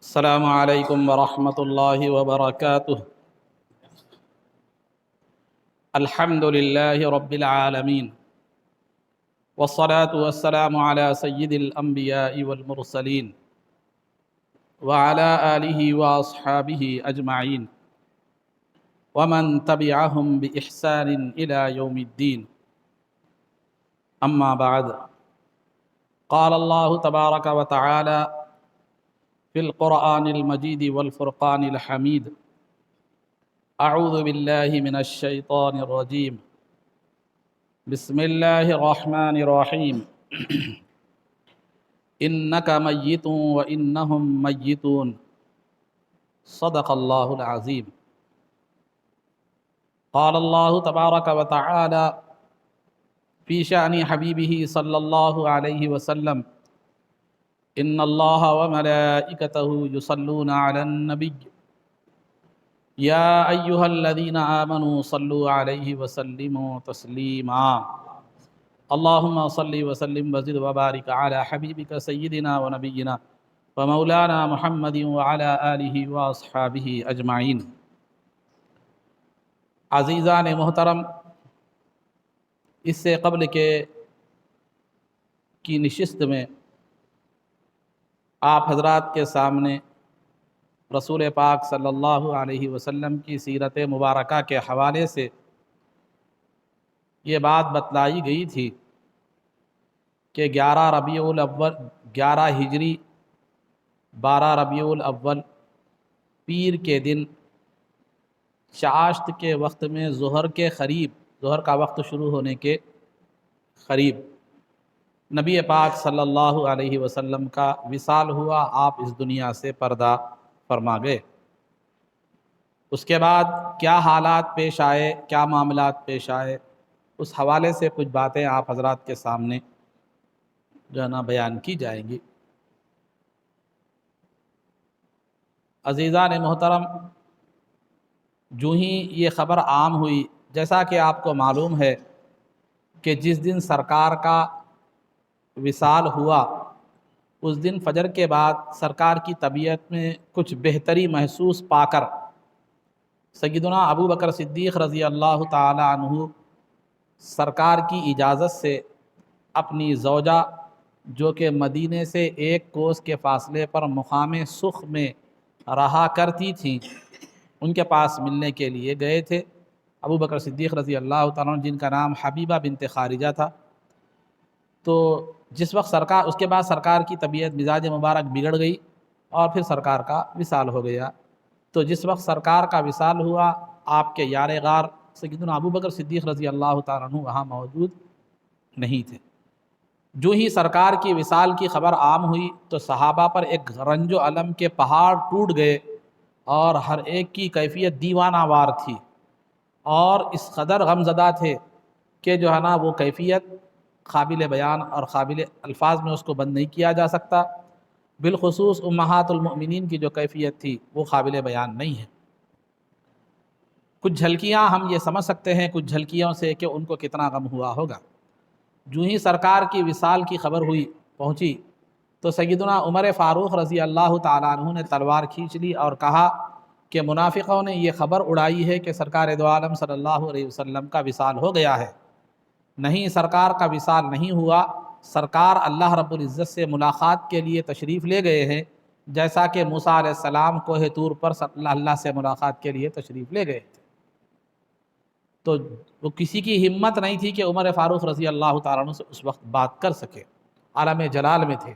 السلام علیکم ورحمۃ اللہ وبرکاتہ۔ الحمد للہ رب العالمین والصلاة والسلام علی سید الانبیاء والمرسلین وعلی آلہ واصحابہ اجمعین ومن تبعہم بإحسان الی یوم الدین، اما بعد۔ قال اللہ تبارک وتعالی فی القرآن المجید والفرقان الحمید، اعوذ باللہ من الشیطان الرجیم، بسم اللہ الرحمن الرحیم، انک میت وانہم میتون، صدق اللہ العظیم۔ قال اللہ تبارک وتعالی فی شأن حبیبہ صلی اللہ علیہ وسلم، ان اللہ وملائکتہ یصلون علی النبی یا ایہا الذین آمنوا صلوا علیہ وسلموا تسلیما، اللہم صلی وسلم وزد وبارک علی حبیبک سیدنا ونبینا ومولانا محمد وعلی آلہ واصحابہ اجمعین۔ عزیزان محترم، اس سے قبل کی نشست میں آپ حضرات کے سامنے رسول پاک صلی اللہ علیہ وسلم کی سیرت مبارکہ کے حوالے سے یہ بات بتلائی گئی تھی کہ 11 ہجری 12 ربیع الاول پیر کے دن چاشت کے وقت میں ظہر کا وقت شروع ہونے کے قریب نبی پاک صلی اللہ علیہ وسلم کا وصال ہوا، آپ اس دنیا سے پردہ فرما گئے۔ اس کے بعد کیا حالات پیش آئے، کیا معاملات پیش آئے، اس حوالے سے کچھ باتیں آپ حضرات کے سامنے جو ہے نا بیان کی جائیں گی۔ عزیزان محترم، جو ہی یہ خبر عام ہوئی، جیسا کہ آپ کو معلوم ہے کہ جس دن سرکار کا وصال ہوا اس دن فجر کے بعد سرکار کی طبیعت میں کچھ بہتری محسوس پا کر سیدنا ابو بکر صدیق رضی اللہ تعالی عنہ سرکار کی اجازت سے اپنی زوجہ جو کہ مدینے سے 1 کوس کے فاصلے پر مقام سخ میں رہا کرتی تھیں، ان کے پاس ملنے کے لیے گئے تھے۔ ابو بکر صدیق رضی اللہ تعالیٰ عنہ، جن کا نام حبیبہ بنت خارجہ تھا، تو جس وقت اس کے بعد سرکار کی طبیعت مزاج مبارک بگڑ گئی اور پھر سرکار کا وصال ہو گیا۔ تو جس وقت سرکار کا وصال ہوا، آپ کے یار غار سیدنا ابو بکر صدیق رضی اللہ تعالیٰ عنہ وہاں موجود نہیں تھے۔ جو ہی سرکار کی وصال کی خبر عام ہوئی تو صحابہ پر ایک رنج و الم کے پہاڑ ٹوٹ گئے اور ہر ایک کی کیفیت دیوانہ وار تھی، اور اس قدر غمزدہ تھے کہ جو ہے نا وہ کیفیت قابل بیان اور قابل الفاظ میں اس کو بند نہیں کیا جا سکتا۔ بالخصوص امہات المؤمنین کی جو کیفیت تھی وہ قابل بیان نہیں ہے۔ کچھ جھلکیاں ہم یہ سمجھ سکتے ہیں کچھ جھلکیوں سے کہ ان کو کتنا غم ہوا ہوگا۔ جو ہی سرکار کی وصال کی خبر پہنچی تو سیدنا عمر فاروق رضی اللہ تعالیٰ عنہ نے تلوار کھینچ لی اور کہا کہ منافقوں نے یہ خبر اڑائی ہے کہ سرکار دو عالم صلی اللہ علیہ وسلم کا وصال ہو گیا ہے۔ نہیں، سرکار کا وصال نہیں ہوا، سرکار اللہ رب العزت سے ملاقات کے لیے تشریف لے گئے ہیں، جیسا کہ موسیٰ علیہ السلام کوہ طور پر اللہ سے ملاقات کے لیے تشریف لے گئے تھے۔ تو وہ کسی کی ہمت نہیں تھی کہ عمر فاروق رضی اللہ تعالیٰ عنہ سے اس وقت بات کر سکے، عالم جلال میں تھے۔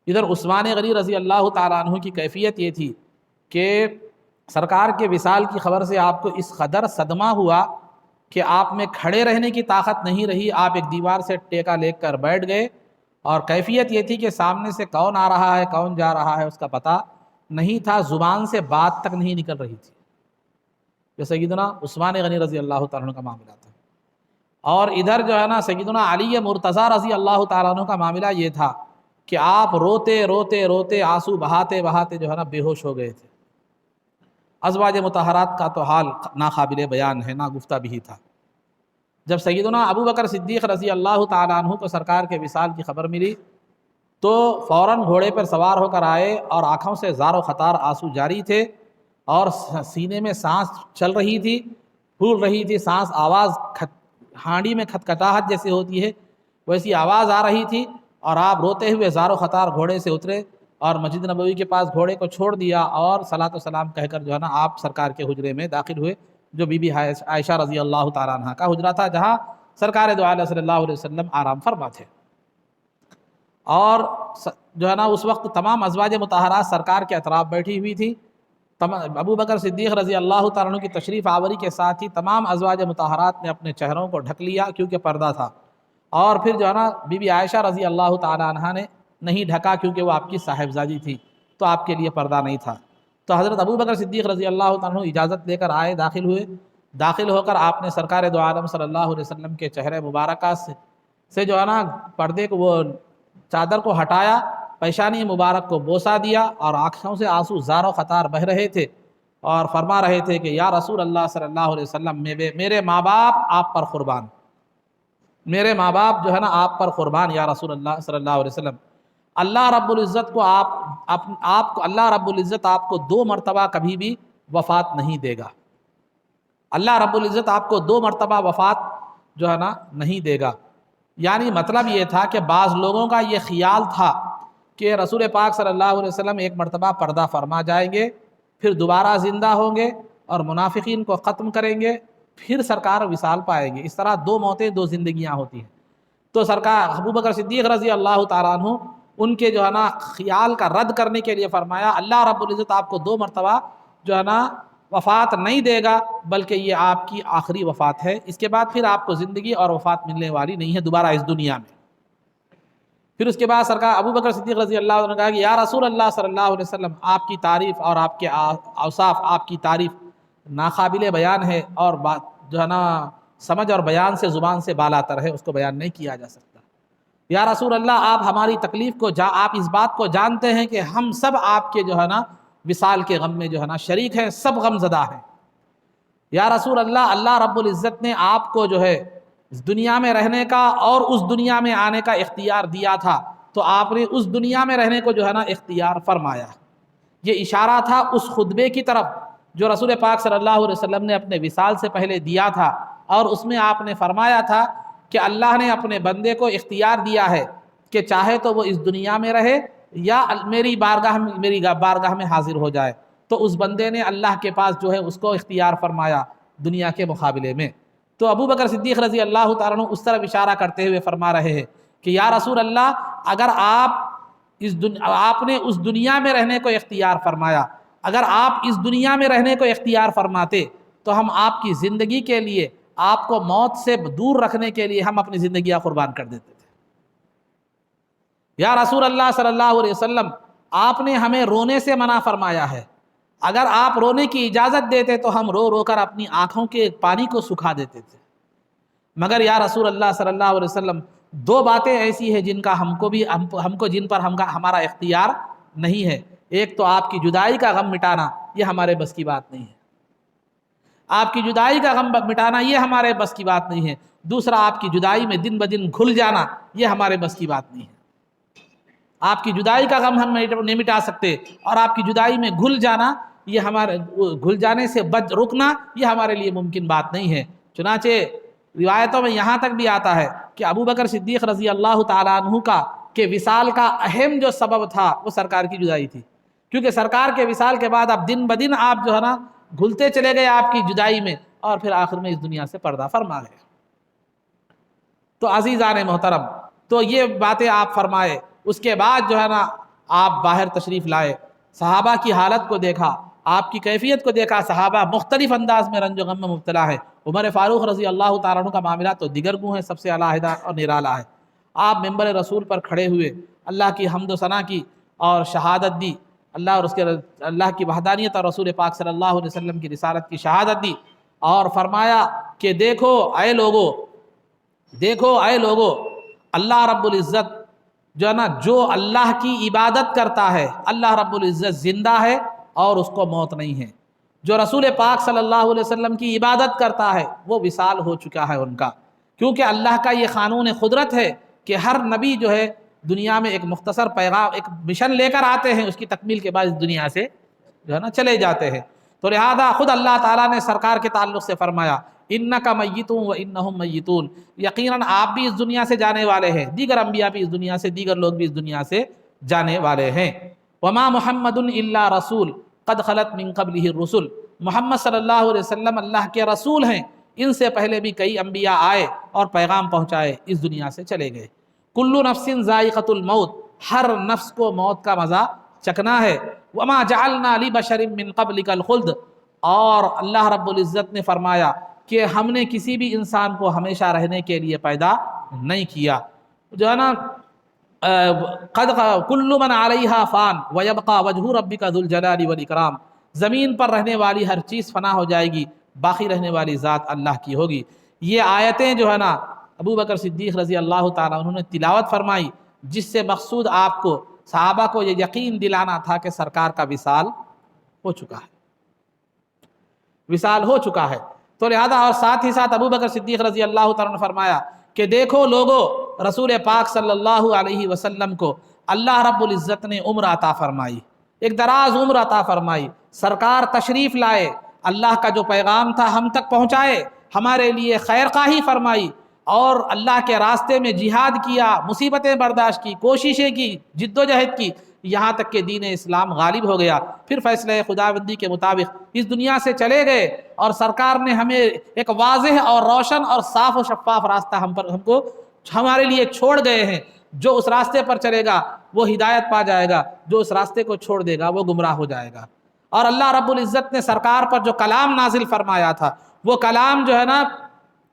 ادھر عثمان غنی رضی اللہ تعالیٰ عنہ کی کیفیت یہ تھی کہ سرکار کے وصال کی خبر سے آپ کو اس قدر صدمہ ہوا کہ آپ میں کھڑے رہنے کی طاقت نہیں رہی، آپ ایک دیوار سے ٹیکا لے کر بیٹھ گئے، اور کیفیت یہ تھی کہ سامنے سے کون آ رہا ہے کون جا رہا ہے اس کا پتہ نہیں تھا، زبان سے بات تک نہیں نکل رہی تھی۔ یہ سیدنا عثمان غنی رضی اللہ تعالیٰ عنہ کا معاملہ تھا۔ اور ادھر جو ہے نا سیدنا علی مرتضیٰ رضی اللہ تعالیٰ عنہ کا معاملہ یہ تھا کہ آپ روتے روتے روتے آنسو بہاتے بہاتے جو ہے نا بے ہوش ہو گئے تھے۔ ازواج مطہرات کا تو حال ناقابل بیان ہے، نا گفتہ بھی تھا۔ جب سیدنا ابو بکر صدیق رضی اللہ تعالیٰ عنہ کو سرکار کے وصال کی خبر ملی تو فوراً گھوڑے پر سوار ہو کر آئے اور آنکھوں سے زار و خطار آنسو جاری تھے اور سینے میں سانس چل رہی تھی، پھول رہی تھی سانس، آواز ہانڈی میں کھٹکھٹاہٹ جیسے ہوتی ہے ویسی آواز آ رہی تھی، اور آپ روتے ہوئے زار و خطار گھوڑے سے اترے اور مسجد نبوی کے پاس گھوڑے کو چھوڑ دیا اور صلاۃ و سلام کہہ کر جو ہے نا آپ سرکار کے حجرے میں داخل ہوئے، جو بی بی عائشہ رضی اللہ تعالیٰ عنہ کا حجرہ تھا، جہاں سرکار دو عالم صلی اللہ علیہ وسلم آرام فرما تھے۔ اور جو ہے نا اس وقت تمام ازواج مطہرات سرکار کے اطراف بیٹھی ہوئی تھی۔ ابو بکر صدیق رضی اللہ تعالیٰ عنہ کی تشریف آوری کے ساتھ ہی تمام ازواج مطہرات نے اپنے چہروں کو ڈھک لیا، کیونکہ پردہ تھا، اور پھر جو ہے نا بی بی عائشہ رضی اللہ تعالیٰ عنہ نے نہیں ڈھکا، کیونکہ وہ آپ کی صاحبزادی تھی تو آپ کے لیے پردہ نہیں تھا۔ تو حضرت ابو بکر صدیق رضی اللہ تعالیٰ عنہ اجازت لے کر آئے، داخل ہوئے، داخل ہو کر آپ نے سرکار دو عالم صلی اللہ علیہ وسلم کے چہرے مبارکہ سے جو ہے نا پردے کو، وہ چادر کو ہٹایا، پیشانی مبارک کو بوسہ دیا، اور آنکھوں سے آنسو زار و خطار بہہ رہے تھے اور فرما رہے تھے کہ یا رسول اللہ صلی اللہ علیہ وسلم، میرے ماں باپ آپ پر قربان، میرے ماں باپ جو ہے نا آپ پر قربان یا رسول اللہ صلی اللہ علیہ وسلم۔ اللہ رب العزت کو اللہ رب العزت آپ کو 2 مرتبہ کبھی بھی وفات نہیں دے گا، اللہ رب العزت آپ کو 2 مرتبہ وفات جو ہے نا نہیں دے گا۔ یعنی مطلب یہ تھا کہ بعض لوگوں کا یہ خیال تھا کہ رسول پاک صلی اللہ علیہ وسلم ایک مرتبہ پردہ فرما جائیں گے، پھر دوبارہ زندہ ہوں گے اور منافقین کو ختم کریں گے، پھر سرکار وصال پائیں گے۔ اس طرح 2 موتیں 2 زندگیاں ہوتی ہیں۔ تو سرکار ابو بکر صدیق رضی اللہ تعالیٰ عنہ ان کے جو ہے نا خیال کا رد کرنے کے لیے فرمایا اللہ رب العزت آپ کو 2 مرتبہ جو ہے نا وفات نہیں دے گا، بلکہ یہ آپ کی آخری وفات ہے، اس کے بعد پھر آپ کو زندگی اور وفات ملنے والی نہیں ہے دوبارہ اس دنیا میں۔ پھر اس کے بعد سرکار ابو بکر صدیق رضی اللہ عنہ نے کہا کہ یا رسول اللہ صلی اللہ علیہ وسلم، آپ کی تعریف اور آپ کے اوصاف، آپ کی تعریف ناقابل بیان ہے، اور بات جو ہے نا سمجھ اور بیان سے، زبان سے بالاتر ہے، اس کو بیان نہیں کیا جا سکتا۔ یا رسول اللہ، آپ ہماری تکلیف کو آپ اس بات کو جانتے ہیں کہ ہم سب آپ کے جو ہے نا وصال کے غم میں جو ہے نا شریک ہیں، سب غم زدہ ہیں۔ یا رسول اللہ، اللہ رب العزت نے آپ کو جو ہے اس دنیا میں رہنے کا اور اس دنیا میں آنے کا اختیار دیا تھا، تو آپ نے اس دنیا میں رہنے کو جو ہے نا اختیار فرمایا۔ یہ اشارہ تھا اس خطبے کی طرف جو رسول پاک صلی اللہ علیہ وسلم نے اپنے وصال سے پہلے دیا تھا، اور اس میں آپ نے فرمایا تھا کہ اللہ نے اپنے بندے کو اختیار دیا ہے کہ چاہے تو وہ اس دنیا میں رہے یا میری بارگاہ میں حاضر ہو جائے۔ تو اس بندے نے اللہ کے پاس جو ہے اس کو اختیار فرمایا دنیا کے مقابلے میں۔ تو ابو بکر صدیق رضی اللہ تعالیٰ عنہ اس طرف اشارہ کرتے ہوئے فرما رہے ہیں کہ یا رسول اللہ، اگر آپ نے اس دنیا میں رہنے کو اختیار فرمایا، اگر آپ اس دنیا میں رہنے کو اختیار فرماتے تو ہم آپ کی زندگی کے لیے، آپ کو موت سے دور رکھنے کے لیے ہم اپنی زندگیاں قربان کر دیتے تھے۔ یا رسول اللہ صلی اللہ علیہ وسلم، آپ نے ہمیں رونے سے منع فرمایا ہے، اگر آپ رونے کی اجازت دیتے تو ہم رو رو کر اپنی آنکھوں کے پانی کو سکھا دیتے تھے، مگر یا رسول اللہ صلی اللہ علیہ وسلم 2 باتیں ایسی ہیں جن کا جن پر ہمارا اختیار نہیں ہے۔ ایک تو آپ کی جدائی کا غم مٹانا، یہ ہمارے بس کی بات نہیں ہے، آپ کی جدائی کا غم مٹانا یہ ہمارے بس کی بات نہیں ہے۔ دوسرا، آپ کی جدائی میں دن بدن گھل جانا، یہ ہمارے بس کی بات نہیں ہے۔ آپ کی جدائی کا غم ہم نہیں مٹا سکتے، اور آپ کی جدائی میں گھل جانا، یہ گھل جانے سے رکنا، یہ ہمارے لیے ممکن بات نہیں ہے۔ چنانچہ روایتوں میں یہاں تک بھی آتا ہے کہ ابو بکر صدیق رضی اللہ تعالیٰ عنہ کے وصال کا اہم جو سبب تھا وہ سرکار کی جدائی تھی، کیونکہ سرکار کے وصال کے بعد اب دن بدن آپ جو ہے نا گھلتے چلے گئے آپ کی جدائی میں، اور پھر آخر میں اس دنیا سے پردہ فرما گئے۔ تو عزیزان محترم، تو یہ باتیں آپ فرمائے، اس کے بعد جو ہے نا آپ باہر تشریف لائے، صحابہ کی حالت کو دیکھا، آپ کی کیفیت کو دیکھا، صحابہ مختلف انداز میں رنج و غم میں مبتلا ہے۔ عمر فاروق رضی اللہ تعالیٰ عنہ کا معاملہ تو دیگر گوں ہے، سب سے علیحدہ اور نرالا ہے۔ آپ منبر رسول پر کھڑے ہوئے اللہ کی حمد و ثنا کی اور شہادت دی، اللہ کی وحدانیت اور رسول پاک صلی اللہ علیہ وسلم کی رسالت کی شہادت دی، اور فرمایا کہ دیکھو اے لوگو، اللہ رب العزت جو ہے نا، جو اللہ کی عبادت کرتا ہے، اللہ رب العزت زندہ ہے اور اس کو موت نہیں ہے۔ جو رسول پاک صلی اللہ علیہ وسلم کی عبادت کرتا ہے وہ وصال ہو چکا ہے ان کا، کیونکہ اللہ کا یہ قانون قدرت ہے کہ ہر نبی جو ہے دنیا میں ایک مختصر پیغام، ایک مشن لے کر آتے ہیں، اس کی تکمیل کے بعد اس دنیا سے جو ہے نا چلے جاتے ہیں۔ تو لہذا خود اللہ تعالیٰ نے سرکار کے تعلق سے فرمایا انک میت و انہم میتون، یقیناً آپ بھی اس دنیا سے جانے والے ہیں، دیگر انبیاء بھی اس دنیا سے، دیگر لوگ بھی اس دنیا سے جانے والے ہیں۔ وما محمد الا رسول قد خلت من قبلہ الرسل، محمد صلی اللہ علیہ وسلم اللہ کے رسول ہیں، ان سے پہلے بھی کئی انبیاء آئے اور پیغام پہنچائے، اس دنیا سے چلے گئے۔ کل نفس ذائقۃ الموت، ہر نفس کو موت کا مزہ چکنا ہے۔ وما جعلنا لبشر من قبلک الخلد، اور اللہ رب العزت نے فرمایا کہ ہم نے کسی بھی انسان کو ہمیشہ رہنے کے لیے پیدا نہیں کیا، جو ہے نا قد کل من علیہا فان ویبقى وجہ ربک ذو الجلال والاکرام، زمین پر رہنے والی ہر چیز فنا ہو جائے گی، باقی رہنے والی ذات اللہ کی ہوگی۔ یہ آیتیں جو ہے نا ابو بکر صدیق رضی اللہ تعالیٰ عنہ نے تلاوت فرمائی، جس سے مقصود آپ کو، صحابہ کو یہ یقین دلانا تھا کہ سرکار کا وصال ہو چکا ہے، وصال ہو چکا ہے۔ تو لہذا اور ساتھ ہی ساتھ ابو بکر صدیق رضی اللہ تعالیٰ نے فرمایا کہ دیکھو لوگو، رسول پاک صلی اللہ علیہ وسلم کو اللہ رب العزت نے عمر عطا فرمائی، ایک دراز عمر عطا فرمائی، سرکار تشریف لائے، اللہ کا جو پیغام تھا ہم تک پہنچائے، ہمارے لیے خیر خواہی فرمائی، اور اللہ کے راستے میں جہاد کیا، مصیبتیں برداشت کی، کوششیں کی، جد و جہد کی، یہاں تک کہ دین اسلام غالب ہو گیا۔ پھر فیصلہ خداوندی کے مطابق اس دنیا سے چلے گئے، اور سرکار نے ہمیں ایک واضح اور روشن اور صاف و شفاف راستہ ہم کو ہمارے لیے چھوڑ گئے ہیں۔ جو اس راستے پر چلے گا وہ ہدایت پا جائے گا، جو اس راستے کو چھوڑ دے گا وہ گمراہ ہو جائے گا۔ اور اللہ رب العزت نے سرکار پر جو کلام نازل فرمایا تھا، وہ کلام جو ہے نا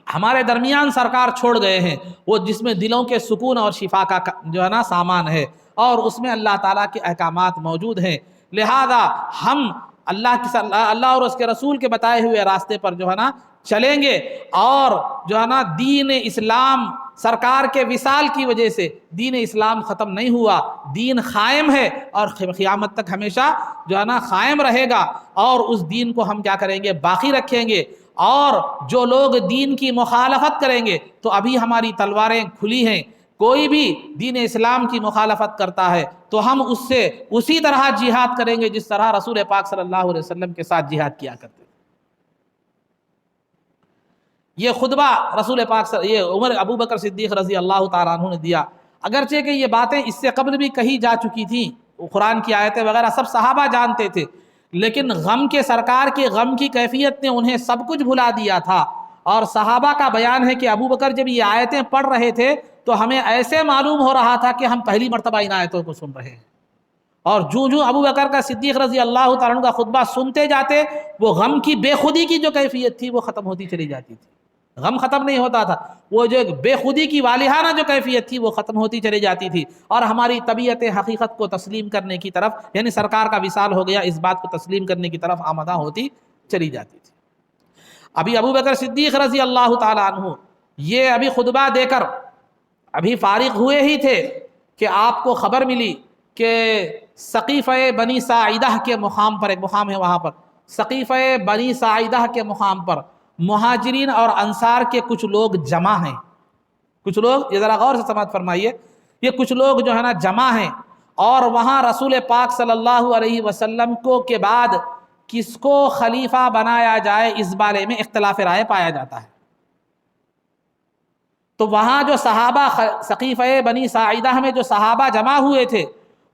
ہمارے درمیان سرکار چھوڑ گئے ہیں، وہ جس میں دلوں کے سکون اور شفا کا جو ہے نا سامان ہے، اور اس میں اللہ تعالیٰ کے احکامات موجود ہیں۔ لہذا ہم اللہ اور اس کے رسول کے بتائے ہوئے راستے پر جو ہے نا چلیں گے، اور جو ہے نا دین اسلام سرکار کے وصال کی وجہ سے دین اسلام ختم نہیں ہوا، دین قائم ہے اور قیامت تک ہمیشہ جو ہے نا قائم رہے گا، اور اس دین کو ہم کیا کریں گے؟ باقی رکھیں گے۔ اور جو لوگ دین کی مخالفت کریں گے تو ابھی ہماری تلواریں کھلی ہیں، کوئی بھی دین اسلام کی مخالفت کرتا ہے تو ہم اس سے اسی طرح جہاد کریں گے جس طرح رسول پاک صلی اللہ علیہ وسلم کے ساتھ جہاد کیا کرتے تھے۔ یہ خطبہ رسول پاک یہ عمر ابو بکر صدیق رضی اللہ تعالیٰ عنہ نے دیا، اگرچہ کہ یہ باتیں اس سے قبل بھی کہی جا چکی تھیں، قرآن کی آیتیں وغیرہ سب صحابہ جانتے تھے، لیکن غم کے سرکار کے غم کی کیفیت نے انہیں سب کچھ بھلا دیا تھا۔ اور صحابہ کا بیان ہے کہ ابو بکر جب یہ آیتیں پڑھ رہے تھے تو ہمیں ایسے معلوم ہو رہا تھا کہ ہم پہلی مرتبہ ان آیتوں کو سن رہے ہیں، اور جو ابو بکر کا صدیق رضی اللہ تعالیٰ عنہ کا خطبہ سنتے جاتے، وہ غم کی بے خودی کی جو کیفیت تھی وہ ختم ہوتی چلی جاتی تھی، غم ختم نہیں ہوتا تھا، وہ جو بے خودی کی والہانہ جو کیفیت تھی وہ ختم ہوتی چلی جاتی تھی، اور ہماری طبیعت حقیقت کو تسلیم کرنے کی طرف، یعنی سرکار کا وصال ہو گیا اس بات کو تسلیم کرنے کی طرف آمدہ ہوتی چلی جاتی تھی۔ ابھی ابو بکر صدیق رضی اللہ تعالیٰ عنہ یہ ابھی خطبہ دے کر ابھی فارغ ہوئے ہی تھے کہ آپ کو خبر ملی کہ سقیفہ بنی ساعدہ کے مقام پر، ایک مقام ہے وہاں پر، سقیفہ بنی ساعدہ کے مقام پر مہاجرین اور انصار کے کچھ لوگ جمع ہیں، کچھ لوگ، یہ ذرا غور سے سماعت فرمائیے، یہ کچھ لوگ جو ہے نا جمع ہیں، اور وہاں رسول پاک صلی اللہ علیہ وسلم کو کے بعد کس کو خلیفہ بنایا جائے اس بارے میں اختلاف رائے پایا جاتا ہے۔ تو وہاں جو صحابہ سقیفہ بنی ساعدہ میں جو صحابہ جمع ہوئے تھے،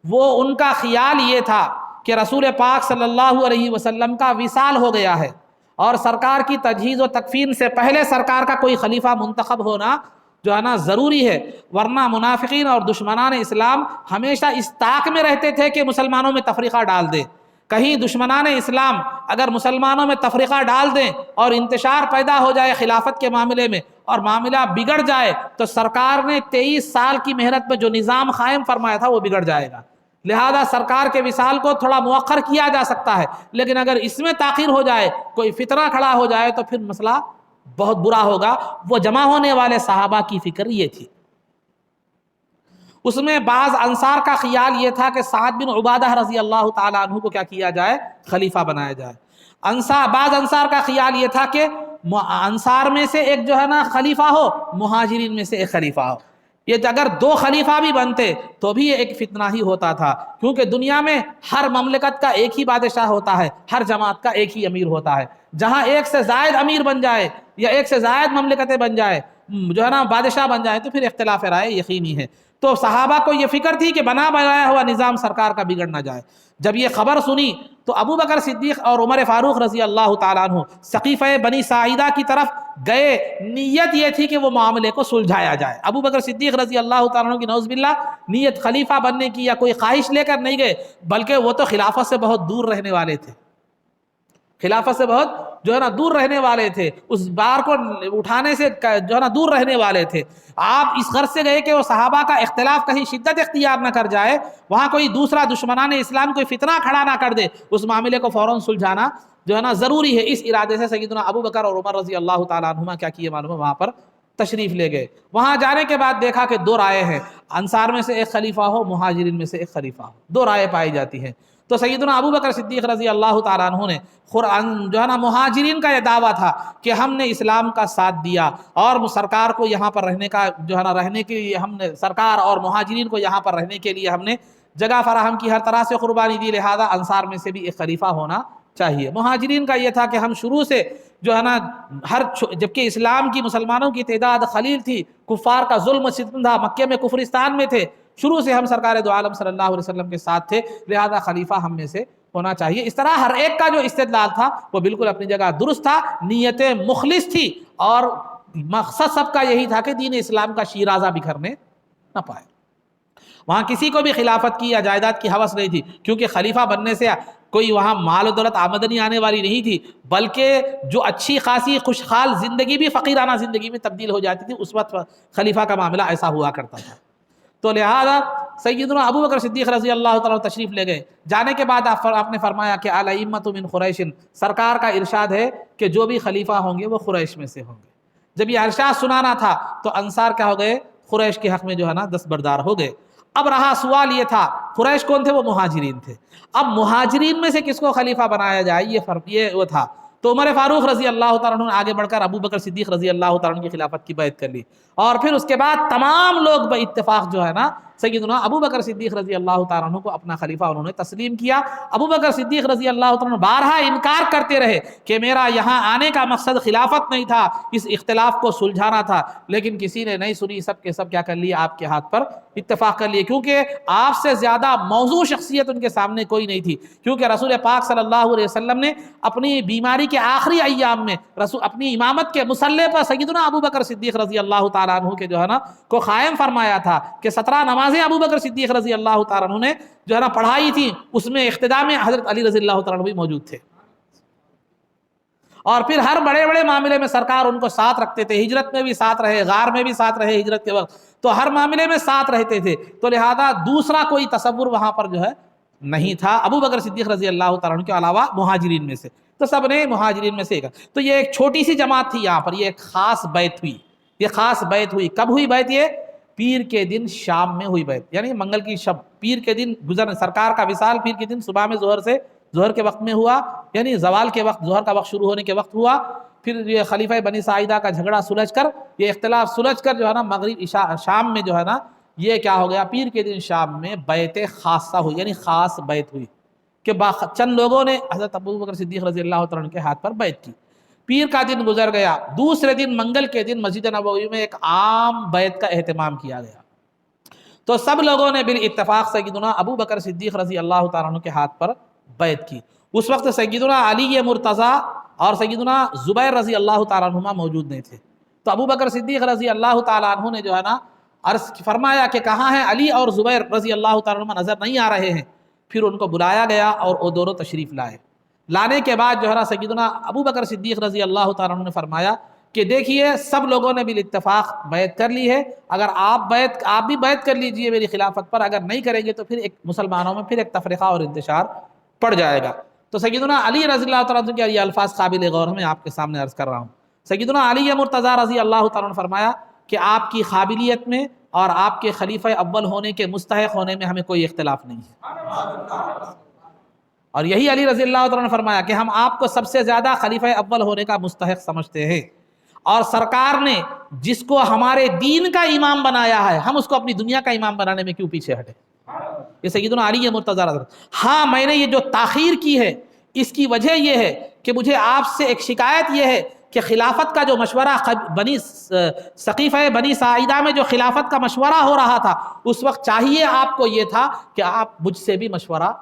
وہ ان کا خیال یہ تھا کہ رسول پاک صلی اللہ علیہ وسلم کا وصال ہو گیا ہے، اور سرکار کی تجہیز و تکفین سے پہلے سرکار کا کوئی خلیفہ منتخب ہونا جو ہے نا ضروری ہے، ورنہ منافقین اور دشمنان اسلام ہمیشہ اس طاق میں رہتے تھے کہ مسلمانوں میں تفریقہ ڈال دیں، کہیں دشمنان اسلام اگر مسلمانوں میں تفریقہ ڈال دیں اور انتشار پیدا ہو جائے خلافت کے معاملے میں اور معاملہ بگڑ جائے تو سرکار نے 23 سال کی محنت میں جو نظام قائم فرمایا تھا وہ بگڑ جائے گا۔ لہذا سرکار کے وصال کو تھوڑا مؤخر کیا جا سکتا ہے، لیکن اگر اس میں تاخیر ہو جائے، کوئی فتنہ کھڑا ہو جائے تو پھر مسئلہ بہت برا ہوگا۔ وہ جمع ہونے والے صحابہ کی فکر یہ تھی۔ اس میں بعض انصار کا خیال یہ تھا کہ سعد بن عبادہ رضی اللہ تعالیٰ عنہ کو کیا کیا جائے؟ خلیفہ بنایا جائے۔ بعض انصار کا خیال یہ تھا کہ انصار میں سے ایک جو ہے نا خلیفہ ہو، مہاجرین میں سے ایک خلیفہ ہو۔ یہ اگر دو خلیفہ بھی بنتے تو بھی یہ ایک فتنہ ہی ہوتا تھا، کیونکہ دنیا میں ہر مملکت کا ایک ہی بادشاہ ہوتا ہے، ہر جماعت کا ایک ہی امیر ہوتا ہے۔ جہاں ایک سے زائد امیر بن جائے یا ایک سے زائد مملکتیں بن جائے، جو ہے نا بادشاہ بن جائے، تو پھر اختلاف رائے یقینی ہے۔ تو صحابہ کو یہ فکر تھی کہ بنا بنایا ہوا نظام سرکار کا بگڑ نہ جائے۔ جب یہ خبر سنی تو ابو بکر صدیق اور عمر فاروق رضی اللہ تعالیٰ عنہ سقیفہ بنی ساعدہ کی طرف گئے، نیت یہ تھی کہ وہ معاملے کو سلجھایا جائے۔ ابو بکر صدیق رضی اللہ تعالیٰ عنہ کی نعوذ باللہ نیت خلیفہ بننے کی یا کوئی خواہش لے کر نہیں گئے، بلکہ وہ تو خلافت سے بہت دور رہنے والے تھے، خلافت سے بہت جو ہے نا دور رہنے والے تھے، اس بار کو اٹھانے سے جو ہے نا دور رہنے والے تھے۔ آپ اس غرض سے گئے کہ وہ صحابہ کا اختلاف کہیں شدت اختیار نہ کر جائے، وہاں کوئی دوسرا دشمنان اسلام کوئی فتنہ کھڑا نہ کر دے، اس معاملے کو فوراً سلجھانا جو ہے نا ضروری ہے۔ اس ارادے سے سیدنا ابو بکر اور عمر رضی اللہ تعالیٰ عنہما کیا کیے معلوم ہے، وہاں پر تشریف لے گئے۔ وہاں جانے کے بعد دیکھا کہ دو رائے ہیں، انصار میں سے ایک خلیفہ ہو، مہاجرین میں سے ایک خلیفہ ہو، دو رائے پائی جاتی ہیں۔ تو سیدنا ابو بکر صدیق رضی اللہ تعالیٰ عنہ نے جو ہے نا مہاجرین کا یہ دعویٰ تھا کہ ہم نے اسلام کا ساتھ دیا اور سرکار کو یہاں پر رہنے کا جو ہے نا رہنے کے لیے ہم نے سرکار اور مہاجرین کو یہاں پر رہنے کے لیے ہم نے جگہ فراہم کی، ہر طرح سے قربانی دی، لہذا انصار میں سے بھی ایک خلیفہ ہونا چاہیے۔ مہاجرین کا یہ تھا کہ ہم شروع سے جو ہے نا جبکہ اسلام کی مسلمانوں کی تعداد قلیل تھی، کفار کا ظلم و ستم تھا، مکے میں کفرستان میں تھے، شروع سے ہم سرکار دو عالم صلی اللہ علیہ وسلم کے ساتھ تھے، لہذا خلیفہ ہم میں سے ہونا چاہیے۔ اس طرح ہر ایک کا جو استدلال تھا وہ بالکل اپنی جگہ درست تھا، نیتیں مخلص تھی اور مقصد سب کا یہی تھا کہ دین اسلام کا شیرازہ بکھرنے نہ پائے۔ وہاں کسی کو بھی خلافت کی یا جائیداد کی ہوس نہیں تھی، کیونکہ خلیفہ بننے سے کوئی وہاں مال و دولت آمدنی آنے والی نہیں تھی، بلکہ جو اچھی خاصی خوشحال زندگی بھی فقیرانہ زندگی میں تبدیل ہو جاتی تھی، اس وقت خلیفہ کا معاملہ ایسا ہوا کرتا تھا۔ تو لہذا سیدنا ابو بکر صدیق رضی اللہ تعالیٰ تشریف لے گئے۔ جانے کے بعد آپ نے فرمایا کہ الائمۃ من قریش، سرکار کا ارشاد ہے کہ جو بھی خلیفہ ہوں گے وہ قریش میں سے ہوں گے۔ جب یہ ارشاد سنانا تھا تو انصار کیا ہو گئے، قریش کے حق میں جو ہے نا دستبردار ہو گئے۔ اب رہا سوال یہ تھا، قریش کون تھے؟ وہ مہاجرین تھے۔ اب مہاجرین میں سے کس کو خلیفہ بنایا جائے، یہ وہ تھا۔ تو عمر فاروق رضی اللہ تعالیٰ عنہ نے آگے بڑھ کر ابو بکر صدیق رضی اللہ تعالیٰ عنہ کی خلافت کی بیعت کر لی، اور پھر اس کے بعد تمام لوگ بے اتفاق جو ہے نا سیدنا ابو بکر صدیق رضی اللہ تعالیٰ عنہ کو اپنا خلیفہ انہوں نے تسلیم کیا۔ ابو بکر صدیق رضی اللہ تعالیٰ عنہ بارہا انکار کرتے رہے کہ میرا یہاں آنے کا مقصد خلافت نہیں تھا، اس اختلاف کو سلجھانا تھا، لیکن کسی نے نہیں سنی، سب کے سب کیا کر لیے، آپ کے ہاتھ پر اتفاق کر لیے، کیونکہ آپ سے زیادہ موضوع شخصیت ان کے سامنے کوئی نہیں تھی، کیونکہ رسول پاک صلی اللہ علیہ وسلم نے اپنی بیماری کے آخری ایام میں اپنی امامت کے مصلی پر سیدنا ابو بکر صدیق رضی اللہ تعالیٰ عنہ کے جو ہے نا کو قائم فرمایا تھا کہ 17 نمازیں ابو بکر صدیق رضی اللہ تعالیٰ عنہ نے جو ہے نا پڑھائی تھی، اس میں اقتداء میں حضرت علی رضی اللہ تعالیٰ عنہ بھی موجود تھے، اور پھر ہر بڑے بڑے معاملے میں سرکار ان کو ساتھ رکھتے تھے، ہجرت میں بھی ساتھ رہے، غار میں بھی ساتھ رہے ہجرت کے وقت، تو ہر معاملے میں ساتھ رہتے تھے، تو لہذا دوسرا کوئی تصور وہاں پر جو ہے نہیں تھا ابو بکر صدیق رضی اللہ تعالیٰ عنہ کے علاوہ مہاجرین میں سے، تو سب نے مہاجرین میں سے ایک۔ تو یہ ایک چھوٹی سی جماعت تھی، یہاں پر یہ ایک خاص بیعت ہوئی، یہ خاص بیعت ہوئی۔ کب ہوئی بیعت؟ یہ پیر کے دن شام میں ہوئی بیعت، یعنی منگل کی شب، پیر کے دن گزر، سرکار کا وصال پیر کے دن صبح میں ظہر کے وقت میں ہوا، یعنی زوال کے وقت، ظہر کا وقت شروع ہونے کے وقت ہوا، پھر یہ خلیفہ بنی ساعدہ کا جھگڑا سلجھ کر، یہ اختلاف سلجھ کر جو ہے نا مغرب شام میں جو ہے نا یہ کیا ہو گیا، پیر کے دن شام میں بیعت خاصہ ہوئی، یعنی خاص بیعت ہوئی کہ چند لوگوں نے حضرت ابو بکر صدیق رضی اللہ تعالیٰ عنہ کے ہاتھ پر بیعت کی۔ پیر کا دن گزر گیا، دوسرے دن منگل کے دن مسجد نبوی میں ایک عام بیعت کا اہتمام کیا گیا، تو سب لوگوں نے بالاتفاق سیدنا ابو بکر صدیق رضی اللہ تعالیٰ عنہ کے ہاتھ پر بیعت کی۔ اس وقت سیدنا علی مرتضیٰ اور سیدنا زبیر رضی اللہ تعالیٰ عنہ موجود نہیں تھے، تو ابو بکر صدیق رضی اللہ تعالیٰ عنہ نے جو ہے نا عرض فرمایا کہ کہاں ہیں علی اور زبیر رضی اللہ تعالیٰ عنہ، نظر نہیں آ رہے ہیں۔ پھر ان کو بلایا گیا اور وہ دونوں تشریف لائے۔ لانے کے بعد جو ہے نا سیدنا ابو بکر صدیق رضی اللہ تعالیٰ عنہ نے فرمایا کہ دیکھیے سب لوگوں نے بالاتفاق بیعت کر لی ہے، اگر آپ بھی بیعت کر لیجئے میری خلافت پر، اگر نہیں کریں گے تو پھر ایک مسلمانوں میں پھر ایک تفرقہ اور انتشار پڑ جائے گا۔ تو سیدنا علی رضی اللہ تعالیٰ عنہ کے یہ الفاظ قابل غور میں آپ کے سامنے عرض کر رہا ہوں۔ سیدنا علی مرتضیٰ رضی اللہ تعالیٰ عنہ نے فرمایا کہ آپ کی قابلیت میں اور آپ کے خلیفہ اول ہونے کے مستحق ہونے میں ہمیں کوئی اختلاف نہیں ہے، اور یہی علی رضی اللہ تعالیٰ نے فرمایا کہ ہم آپ کو سب سے زیادہ خلیفہ اول ہونے کا مستحق سمجھتے ہیں۔ اور سرکار نے جس کو ہمارے دین کا امام بنایا ہے، ہم اس کو اپنی دنیا کا امام بنانے میں کیوں پیچھے ہٹے؟ یہ سیدنا علی مرتضیٰ رضی اللہ۔ ہاں میں نے یہ جو تاخیر کی ہے اس کی وجہ یہ ہے کہ مجھے آپ سے ایک شکایت یہ ہے کہ خلافت کا جو مشورہ بنی سقیفہ بنی ساعدہ میں جو خلافت کا مشورہ ہو رہا تھا، اس وقت چاہیے آپ کو یہ تھا کہ آپ مجھ سے بھی مشورہ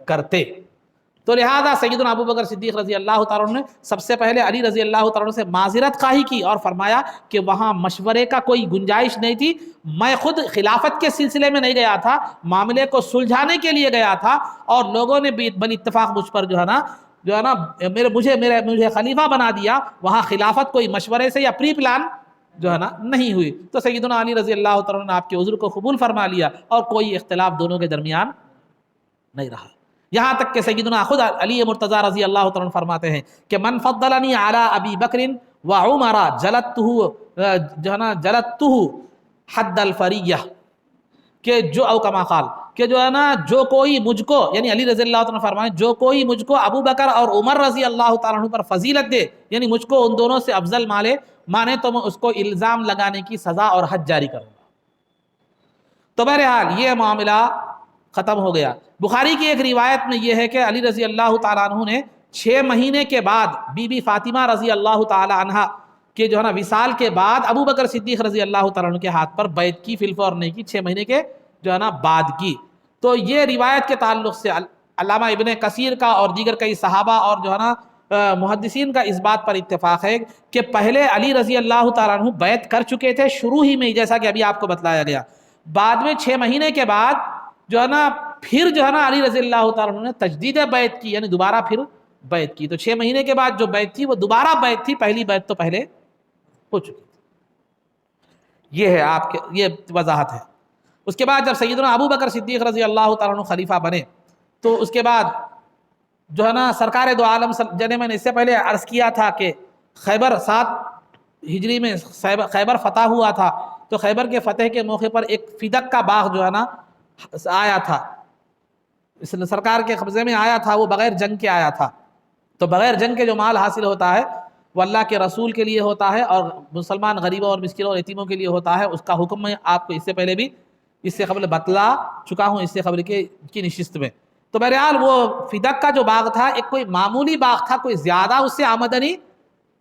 کرتے۔ تو لہذا سیدنا ابو بکر صدیق رضی اللہ تعالیٰ عنہ نے سب سے پہلے علی رضی اللہ تعالیٰ عنہ سے معذرت خواہی کی اور فرمایا کہ وہاں مشورے کا کوئی گنجائش نہیں تھی، میں خود خلافت کے سلسلے میں نہیں گیا تھا، معاملے کو سلجھانے کے لیے گیا تھا، اور لوگوں نے بل اتفاق مجھ پر جو ہے نا مجھے خلیفہ بنا دیا، وہاں خلافت کوئی مشورے سے یا پری پلان جو ہے نا نہیں ہوئی۔ تو سیدنا علی رضی اللہ تعالیٰ عنہ نے آپ کے عذر کو قبول فرما لیا اور کوئی اختلاف دونوں کے درمیان نہیں رہا۔ یہاں تک کہ سیدنا خود علی مرتضیٰ رضی اللہ تعالیٰ عنہ فرماتے ہیں کہ من فضلنی علی ابی بکر و عمر جلدتہ حد الفریہ، کہ جو او کما قال، کہ جو ہے نا جو کوئی مجھ کو، یعنی علی رضی اللہ عنہ فرمائے جو کوئی مجھ کو ابو بکر اور عمر رضی اللہ تعالیٰ عنہ پر فضیلت دے، یعنی مجھ کو ان دونوں سے افضل مانے تو میں اس کو الزام لگانے کی سزا اور حد جاری کروں گا۔ تو بہرحال یہ معاملہ ختم ہو گیا۔ بخاری کی ایک روایت میں یہ ہے کہ علی رضی اللہ تعالیٰ عنہ نے 6 مہینے کے بعد بی بی فاطمہ رضی اللہ تعالیٰ عنہ کے جو ہے نا وصال کے بعد ابو بکر صدیق رضی اللہ تعالیٰ عنہ کے ہاتھ پر بیعت کی، فی الفور نہیں کی، 6 مہینے کے جو ہے نا بعد کی۔ تو یہ روایت کے تعلق سے علامہ ابن کثیر کا اور دیگر کئی صحابہ اور جو ہے نا محدثین کا اس بات پر اتفاق ہے کہ پہلے علی رضی اللہ تعالیٰ عنہ بیعت کر چکے تھے شروع ہی میں، جیسا کہ ابھی آپ کو بتلایا گیا، بعد میں 6 مہینے کے بعد جو ہے نا پھر جو ہے نا علی رضی اللہ تعالیٰ عنہ نے تجدید بیعت کی، یعنی دوبارہ پھر بیعت کی۔ تو 6 مہینے کے بعد جو بیعت تھی وہ دوبارہ بیعت تھی، پہلی بیعت تو پہلے ہو چکی تھی۔ یہ ہے آپ کے یہ وضاحت ہے۔ اس کے بعد جب سیدنا ابو بکر صدیق رضی اللہ تعالیٰ عنہ خلیفہ بنے تو اس کے بعد جو ہے نا سرکار دو عالم، جنہیں میں نے اس سے پہلے عرض کیا تھا کہ خیبر 7 ہجری میں خیبر فتح ہوا تھا، تو خیبر کے فتح کے موقع پر ایک فدق کا باغ جو ہے نا آیا تھا، اس سرکار کے قبضے میں آیا تھا، وہ بغیر جنگ کے آیا تھا۔ تو بغیر جنگ کے جو مال حاصل ہوتا ہے وہ اللہ کے رسول کے لیے ہوتا ہے اور مسلمان غریبوں اور مسکینوں اور یتیموں کے لیے ہوتا ہے۔ اس کا حکم میں آپ کو اس سے پہلے بھی اس سے قبل بتلا چکا ہوں، اس سے قبل کی نشست میں۔ تو بہرحال وہ فدق کا جو باغ تھا ایک کوئی معمولی باغ تھا، کوئی زیادہ اس سے آمدنی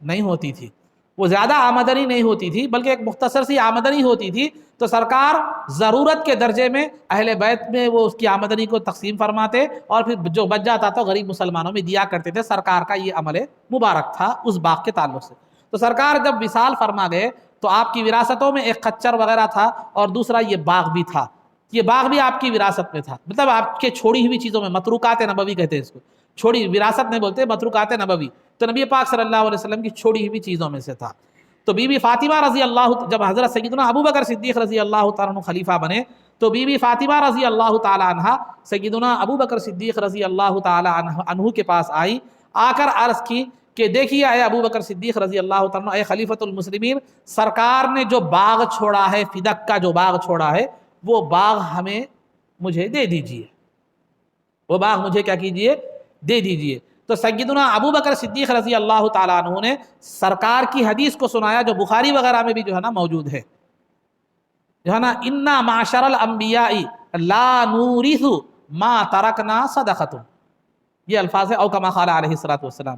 نہیں ہوتی تھی، وہ زیادہ آمدنی نہیں ہوتی تھی بلکہ ایک مختصر سی آمدنی ہوتی تھی۔ تو سرکار ضرورت کے درجے میں اہل بیت میں وہ اس کی آمدنی کو تقسیم فرماتے اور پھر جو بچ جاتا تھا غریب مسلمانوں میں دیا کرتے تھے۔ سرکار کا یہ عمل مبارک تھا اس باغ کے تعلق سے۔ تو سرکار جب وصال فرما گئے تو آپ کی وراثتوں میں ایک خچر وغیرہ تھا اور دوسرا یہ باغ بھی تھا، یہ باغ بھی آپ کی وراثت میں تھا، مطلب آپ کے چھوڑی ہوئی چیزوں میں، متروکات نبوی کہتے ہیں اس کو، چھوڑی وراثت نہیں بولتے، متروکات نبوی، تو نبی پاک صلی اللہ علیہ وسلم کی چھوڑی ہوئی چیزوں میں سے تھا۔ تو بی بی فاطمہ رضی اللہ، جب حضرت سیدنا ابو بکر صدیق رضی اللہ تعالیٰ عنہ خلیفہ بنے تو بی بی فاطمہ رضی اللہ تعالیٰ عنہ سیدنا ابو بکر صدیق رضی اللہ تعالیٰ عنہ کے پاس آئی، آ کر عرض کی کہ دیکھیے اے ابو بکر صدیق رضی اللہ تعالیٰ عنہ، اے خلیفۃ المسلمین، سرکار نے جو باغ چھوڑا ہے، فدق کا جو باغ چھوڑا ہے، وہ باغ مجھے دے دیجئے، وہ باغ مجھے کیا کیجئے، دے دیجئے۔ تو سیدنا ابو بکر صدیق رضی اللہ تعالیٰ عنہ نے سرکار کی حدیث کو سنایا جو بخاری وغیرہ میں بھی جو ہے نا موجود ہے، جو ہے نا انا معشر الانبیاء لا نورث ما ترکنا صدقۃ، یہ الفاظ ہے او کما قال علیہ الصلوۃ والسلام،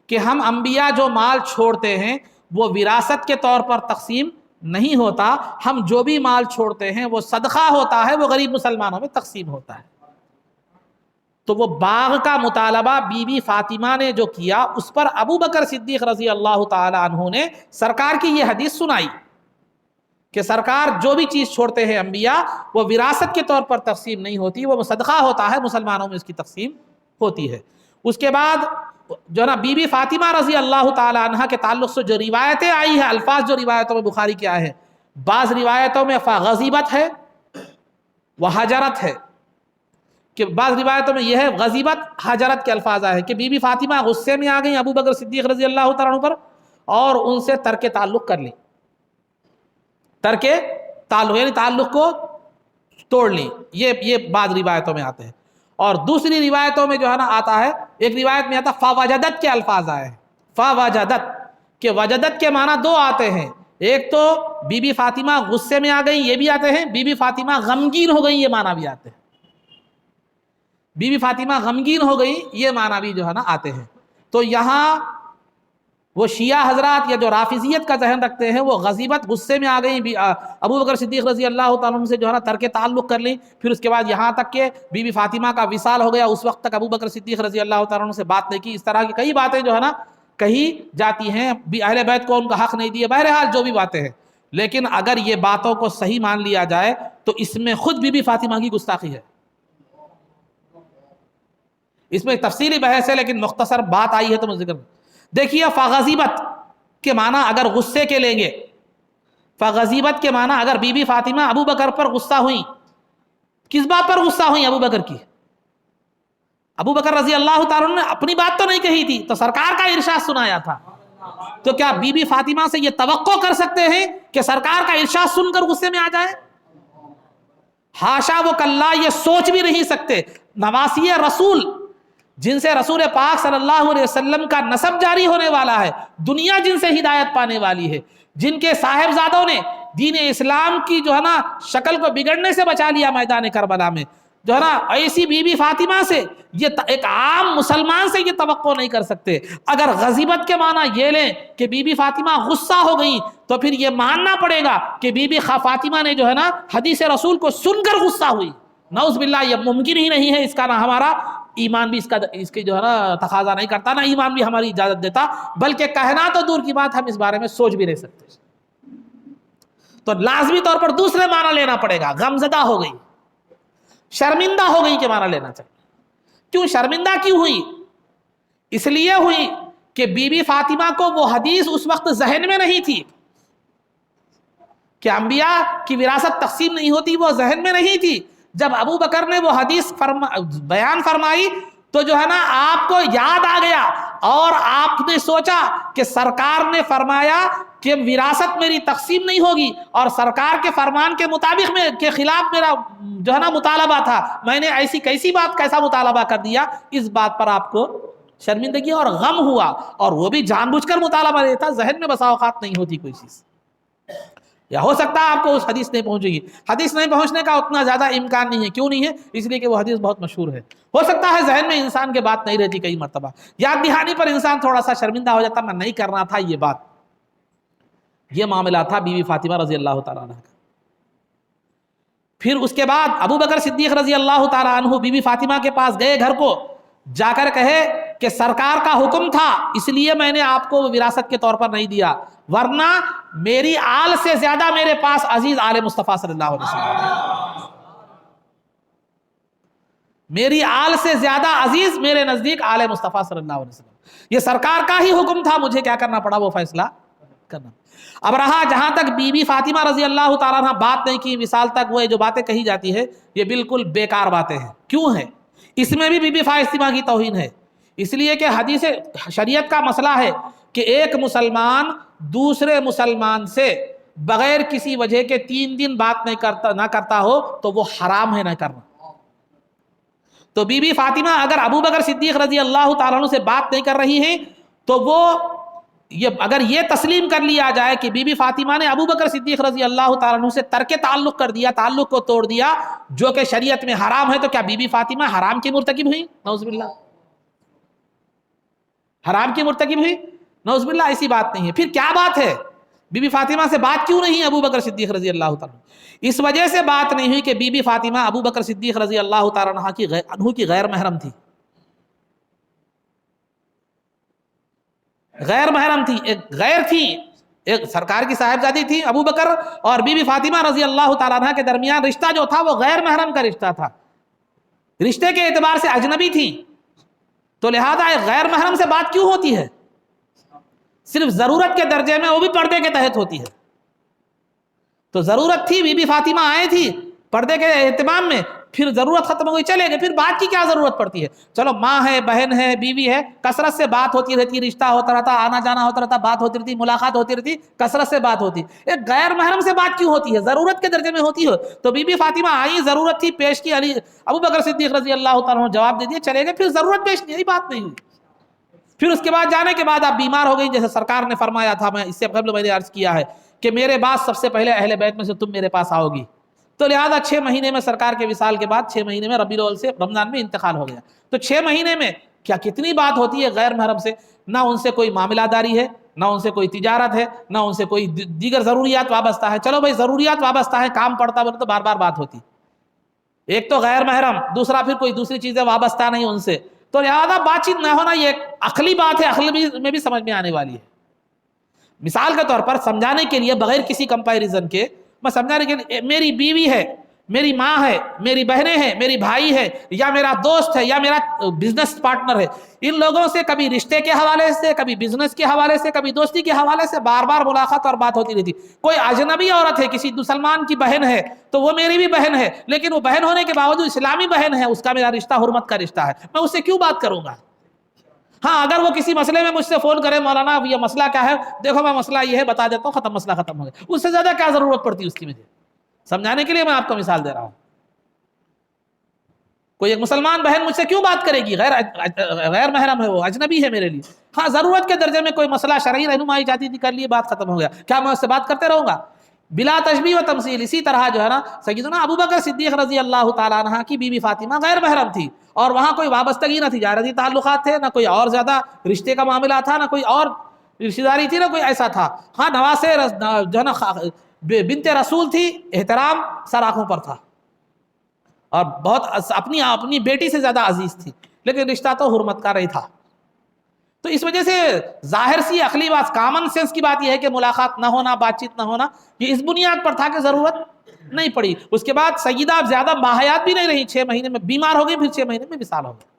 کہ ہم انبیاء جو مال چھوڑتے ہیں وہ وراثت کے طور پر تقسیم نہیں ہوتا، ہم جو بھی مال چھوڑتے ہیں وہ صدقہ ہوتا ہے، وہ غریب مسلمانوں میں تقسیم ہوتا ہے۔ تو وہ باغ کا مطالبہ بی بی فاطمہ نے جو کیا اس پر ابو بکر صدیق رضی اللہ تعالی عنہ نے سرکار کی یہ حدیث سنائی کہ سرکار جو بھی چیز چھوڑتے ہیں انبیاء وہ وراثت کے طور پر تقسیم نہیں ہوتی، وہ صدقہ ہوتا ہے، مسلمانوں میں اس کی تقسیم ہوتی ہے۔ اس کے بعد جو نا بی بی فاطمہ رضی اللہ تعالی عنہ کے تعلق سے جو روایتیں آئی ہیں، الفاظ جو روایتوں میں بخاری کے آئے ہیں، بعض روایتوں میں غضیبت ہے وہ حجرت ہے، کہ بعض روایتوں میں یہ ہے غضیبت حجرت کے الفاظ آئے ہیں کہ بی بی فاطمہ غصے میں آ گئی ابو بکر صدیق رضی اللہ تعالیٰ عنہ پر اور ان سے ترک تعلق کر لی، ترک تعلق یعنی تعلق کو توڑ لی، یہ بعض روایتوں میں آتے ہیں۔ اور دوسری روایتوں میں جو ہے نا آتا ہے، ایک روایت میں آتا فوجدت کے الفاظ آئے ہیں، فوجدت کہ وجدت کے معنی دو آتے ہیں، ایک تو بی بی فاطمہ غصے میں آ گئی یہ بھی آتے ہیں، بی بی فاطمہ غمگین ہو گئی یہ معنی بھی آتے ہیں، بی بی فاطمہ غمگین ہو گئی یہ معنی بھی جو ہے نا آتے ہیں۔ تو یہاں وہ شیعہ حضرات یا جو رافضیت کا ذہن رکھتے ہیں وہ غضبت غصے میں آ گئی، ابو بکر صدیق رضی اللہ تعالیٰ عنہ سے جو ہے نا ترک تعلق کر لی، پھر اس کے بعد یہاں تک کہ بی بی فاطمہ کا وصال ہو گیا، اس وقت تک ابو بکر صدیق رضی اللہ تعالیٰ عنہ سے بات نہیں کی، اس طرح کی کئی باتیں جو ہے نا کہی جاتی ہیں، اہل بیت کو ان کا حق نہیں دیا، بہرحال جو بھی باتیں ہیں، لیکن اگر یہ باتوں کو صحیح مان لیا جائے تو اس میں خود بی بی فاطمہ کی گستاخی ہے۔ اس میں ایک تفصیلی بحث ہے لیکن مختصر بات آئی ہے تو میں ذکر دیکھیے، فغضبت کے معنی اگر غصے کے لیں گے، فغضبت کے معنی اگر بی بی فاطمہ ابو بکر پر غصہ ہوئی، کس بات پر غصہ ہوئی؟ ابو بکر کی۔ ابو بکر رضی اللہ تعالیٰ عنہ نے اپنی بات تو نہیں کہی تھی، تو سرکار کا ارشاد سنایا تھا، تو کیا بی بی فاطمہ سے یہ توقع کر سکتے ہیں کہ سرکار کا ارشاد سن کر غصے میں آ جائے؟ حاشا و کلا، یہ سوچ بھی نہیں سکتے۔ نواسی رسول جن سے رسول پاک صلی اللہ علیہ وسلم کا نسب جاری ہونے والا ہے، دنیا جن سے ہدایت پانے والی ہے، جن کے صاحبزادوں نے دین اسلام کی جو ہے نا شکل کو بگڑنے سے بچا لیا میدان کربلا میں، جو ہے نا ایسی بی بی فاطمہ سے یہ ایک عام مسلمان سے یہ توقع نہیں کر سکتے۔ اگر غضبت کے معنی یہ لیں کہ بی بی فاطمہ غصہ ہو گئی تو پھر یہ ماننا پڑے گا کہ بی بی فاطمہ نے جو ہے نا حدیث رسول کو سن کر غصہ ہوئی، نعوذ باللہ، یہ ممکن ہی نہیں ہے، اس کا نہ ہمارا ایمان بھی اس کی جو ہے نا تقاضا نہیں کرتا، نہ ایمان بھی ہماری اجازت دیتا، بلکہ کہنا تو دور کی بات، ہم اس بارے میں سوچ بھی نہیں سکتے۔ تو لازمی طور پر دوسرے معنی لینا پڑے گا، غمزدہ ہو گئی، شرمندہ ہو گئی کے معنی لینا چاہیے۔ کیوں شرمندہ کیوں ہوئی؟ اس لیے ہوئی کہ بی بی فاطمہ کو وہ حدیث اس وقت ذہن میں نہیں تھی کہ انبیاء کی وراثت تقسیم نہیں ہوتی، وہ ذہن میں نہیں تھی۔ جب ابو بکر نے وہ حدیث بیان فرمائی تو جو ہے نا آپ کو یاد آ گیا، اور آپ نے سوچا کہ سرکار نے فرمایا کہ وراثت میری تقسیم نہیں ہوگی، اور سرکار کے فرمان کے مطابق میں کے خلاف میرا جو ہے نا مطالبہ تھا، میں نے ایسی کیسی بات کیسا مطالبہ کر دیا، اس بات پر آپ کو شرمندگی اور غم ہوا، اور وہ بھی جان بوجھ کر مطالبہ نہیں تھا، ذہن میں بسا اوقات نہیں ہوتی کوئی چیز، یا ہو سکتا ہے آپ کو اس حدیث نہیں پہنچے گی۔ حدیث نہیں پہنچنے کا اتنا زیادہ امکان نہیں ہے، کیوں نہیں ہے؟ اس لیے کہ وہ حدیث بہت مشہور ہے، ہو سکتا ہے ذہن میں انسان کے بات نہیں رہتی، کئی مرتبہ یاد دہانی پر انسان تھوڑا سا شرمندہ ہو جاتا، میں نہیں کرنا تھا یہ بات۔ یہ معاملہ تھا بی بی فاطمہ رضی اللہ تعالیٰ عنہ کا۔ پھر اس کے بعد ابو بکر صدیق رضی اللہ تعالیٰ عنہ بی بی فاطمہ کے پاس گئے، گھر کو جا کر کہے کہ سرکار کا حکم تھا اس لیے میں نے آپ کو وراثت کے طور پر نہیں دیا، ورنہ میری آل سے زیادہ میرے پاس عزیز آل مصطفیٰ صلی اللہ علیہ وسلم، میری آل سے زیادہ عزیز میرے نزدیک آل مصطفیٰ صلی اللہ علیہ وسلم، یہ سرکار کا ہی حکم تھا، مجھے کیا کرنا پڑا؟ وہ فیصلہ کرنا۔ اب رہا جہاں تک بی بی فاطمہ رضی اللہ تعالیٰ عنہ بات نہیں کی، وصال تک وہ جو باتیں کہی جاتی ہے یہ بالکل بیکار باتیں ہیں۔ کیوں ہے؟ اس میں بھی بی بی فاطمہ کی توہین ہے، اس لیے کہ حدیث شریعت کا مسئلہ ہے کہ ایک مسلمان دوسرے مسلمان سے بغیر کسی وجہ کے 3 دن بات نہ کرتا ہو تو وہ حرام ہے نہ کرنا۔ تو بی بی فاطمہ اگر ابو بکر صدیق رضی اللہ تعالیٰ عنہ سے بات نہیں کر رہی ہیں تو وہ اگر یہ تسلیم کر لیا جائے کہ بی بی فاطمہ نے ابو بکر صدیق رضی اللہ تعالیٰ عنہ سے ترک تعلق کر دیا، تعلق کو توڑ دیا، جو کہ شریعت میں حرام ہے، تو کیا بی بی فاطمہ حرام کی مرتکب ہوئی؟ نعوذ باللہ، حرام کی مرتکب ہوئی؟ نعوذ باللہ، ایسی بات نہیں ہے۔ پھر کیا بات ہے؟ بی بی فاطمہ سے بات کیوں نہیں ابو بکر صدیق رضی اللہ تعالیٰ عنہ؟ اس وجہ سے بات نہیں ہوئی کہ بی بی فاطمہ ابو بکر صدیق رضی اللہ تعالیٰ عنہ کی غیر محرم تھی، غیر محرم تھی، ایک غیر تھی، ایک سرکار کی صاحبزادی تھی، ابو بکر اور بی بی فاطمہ رضی اللہ تعالیٰ عنہ کے درمیان رشتہ جو تھا وہ غیر محرم کا رشتہ تھا، رشتے کے اعتبار سے اجنبی تھی، تو لہذا ایک غیر محرم سے بات کیوں ہوتی ہے؟ صرف ضرورت کے درجے میں، وہ بھی پردے کے تحت ہوتی ہے۔ تو ضرورت تھی، بی بی فاطمہ آئے تھی پردے کے اہتمام میں، پھر ضرورت ختم ہو گئی، چلے گئے، پھر بات کی کیا ضرورت پڑتی ہے؟ چلو ماں ہے، بہن ہے، بیوی ہے، کثرت سے بات ہوتی رہتی، رشتہ ہوتا رہتا، آنا جانا ہوتا رہتا، بات ہوتی رہتی، ملاقات ہوتی رہتی، کثرت سے بات ہوتی۔ ایک غیر محرم سے بات کیوں ہوتی ہے؟ ضرورت کے درجے میں ہوتی ہے۔ تو بی بی فاطمہ آئی، ضرورت تھی، پیش کی، ابو بکر صدیق رضی اللہ تعالیٰ عنہ جواب دے دیا، چلے گئے، پھر ضرورت پیش نہیں، بات نہیں ہوئی۔ پھر اس کے بعد جانے کے بعد آپ بیمار ہو گئی، جیسے سرکار نے فرمایا تھا، میں اس سے قبل میں نے عرض کیا ہے کہ میرے بعد سب سے پہلے اہل بیت میں سے تم میرے پاس آؤ گی، تو لہٰذا 6 مہینے میں سرکار کے وصال کے بعد 6 مہینے میں ربیع الاول سے رمضان میں انتقال ہو گیا، تو 6 مہینے میں کیا کتنی بات ہوتی ہے غیر محرم سے، نہ ان سے کوئی معاملہ داری ہے، نہ ان سے کوئی تجارت ہے، نہ ان سے کوئی دیگر ضروریات وابستہ ہے. چلو بھائی ضروریات وابستہ ہے، کام پڑتا بولے تو بار بار بات ہوتی، ایک تو غیر محرم، دوسرا پھر کوئی دوسری چیزیں وابستہ نہیں ان سے، تو لہٰذا بات چیت نہ ہونا یہ ایک عقلی بات ہے، عقل میں بھی سمجھ میں آنے والی ہے. مثال کے طور پر سمجھانے کے لیے بغیر کسی کمپیریزن کے میں سمجھانے کے لیے، میری بیوی ہے، میری ماں ہے، میری بہنیں ہیں، میری بھائی ہے، یا میرا دوست ہے، یا میرا بزنس پارٹنر ہے، ان لوگوں سے کبھی رشتے کے حوالے سے، کبھی بزنس کے حوالے سے، کبھی دوستی کے حوالے سے بار بار ملاقات اور بات ہوتی رہتی. کوئی اجنبی عورت ہے، کسی مسلمان کی بہن ہے، تو وہ میری بھی بہن ہے، لیکن وہ بہن ہونے کے باوجود اسلامی بہن ہے، اس کا میرا رشتہ حرمت کا رشتہ ہے، میں اس سے کیوں بات کروں گا؟ ہاں اگر وہ کسی مسئلے میں مجھ سے فون کرے، مولانا یہ مسئلہ کیا ہے، دیکھو میں مسئلہ یہ ہے بتا دیتا ہوں، ختم، مسئلہ ختم ہو گیا، اس سے زیادہ کیا ضرورت پڑتی ہے اس کی؟ مجھے سمجھانے کے لیے میں آپ کو مثال دے رہا ہوں. کوئی ایک مسلمان بہن مجھ سے کیوں بات کرے گی؟ غیر محرم ہے، وہ اجنبی ہے میرے لیے. ہاں ضرورت کے درجے میں کوئی مسئلہ شرعی رہنمائی چاہتی تھی، کر لیے، بات ختم ہو گیا، کیا میں اس سے بات کرتے رہوں گا بلا تشبیہ و تمثیل؟ اسی طرح جو ہے نا سیدنا ابو بکر صدیق رضی اللہ تعالیٰ عنہ کی بیوی فاطمہ غیر محرم تھی، اور وہاں کوئی وابستگی نہ تھی، جارحتی تعلقات تھے، نہ کوئی اور زیادہ رشتے کا معاملہ تھا، نہ کوئی اور رشتہ داری تھی، نہ کوئی ایسا تھا. ہاں نواسے جو ہے نا بنت رسول تھی، احترام سر آنکھوں پر تھا، اور بہت اپنی بیٹی سے زیادہ عزیز تھی، لیکن رشتہ تو حرمت کا رہی تھا. تو اس وجہ سے ظاہر سی عقلی بات، کامن سینس کی بات یہ ہے کہ ملاقات نہ ہونا، بات چیت نہ ہونا، یہ اس بنیاد پر تھا کہ ضرورت نہیں پڑی. اس کے بعد سیدہ اب زیادہ ماحیات بھی نہیں رہی، 6 مہینے میں بیمار ہو گئی، پھر 6 مہینے میں وصال ہو گئی.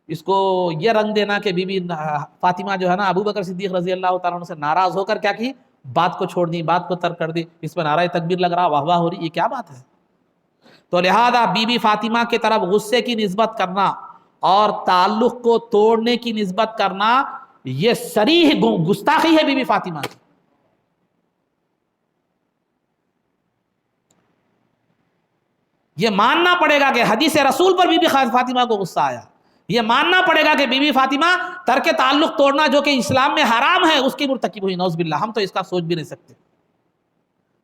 اس کو یہ رنگ دینا کہ بی بی فاطمہ جو ہے نا ابو بکر صدیق رضی اللہ تعالیٰ عنہ سے ناراض ہو کر کیا کی، بات کو چھوڑ دی، بات کو ترک کر دی، اس میں نعرہ تکبیر لگ رہا، واہ واہ ہو رہی، یہ کیا بات ہے؟ تو لہذا بی بی فاطمہ کی طرف غصے کی نسبت کرنا اور تعلق کو توڑنے کی نسبت کرنا، یہ صریح گستاخی ہے بی بی فاطمہ کی. یہ ماننا پڑے گا کہ حدیث رسول پر بی بی فاطمہ کو غصہ آیا، یہ ماننا پڑے گا کہ بی بی فاطمہ ترک تعلق توڑنا جو کہ اسلام میں حرام ہے اس کی مرتکب ہوئی، نعوذ باللہ. ہم تو اس کا سوچ بھی نہیں سکتے.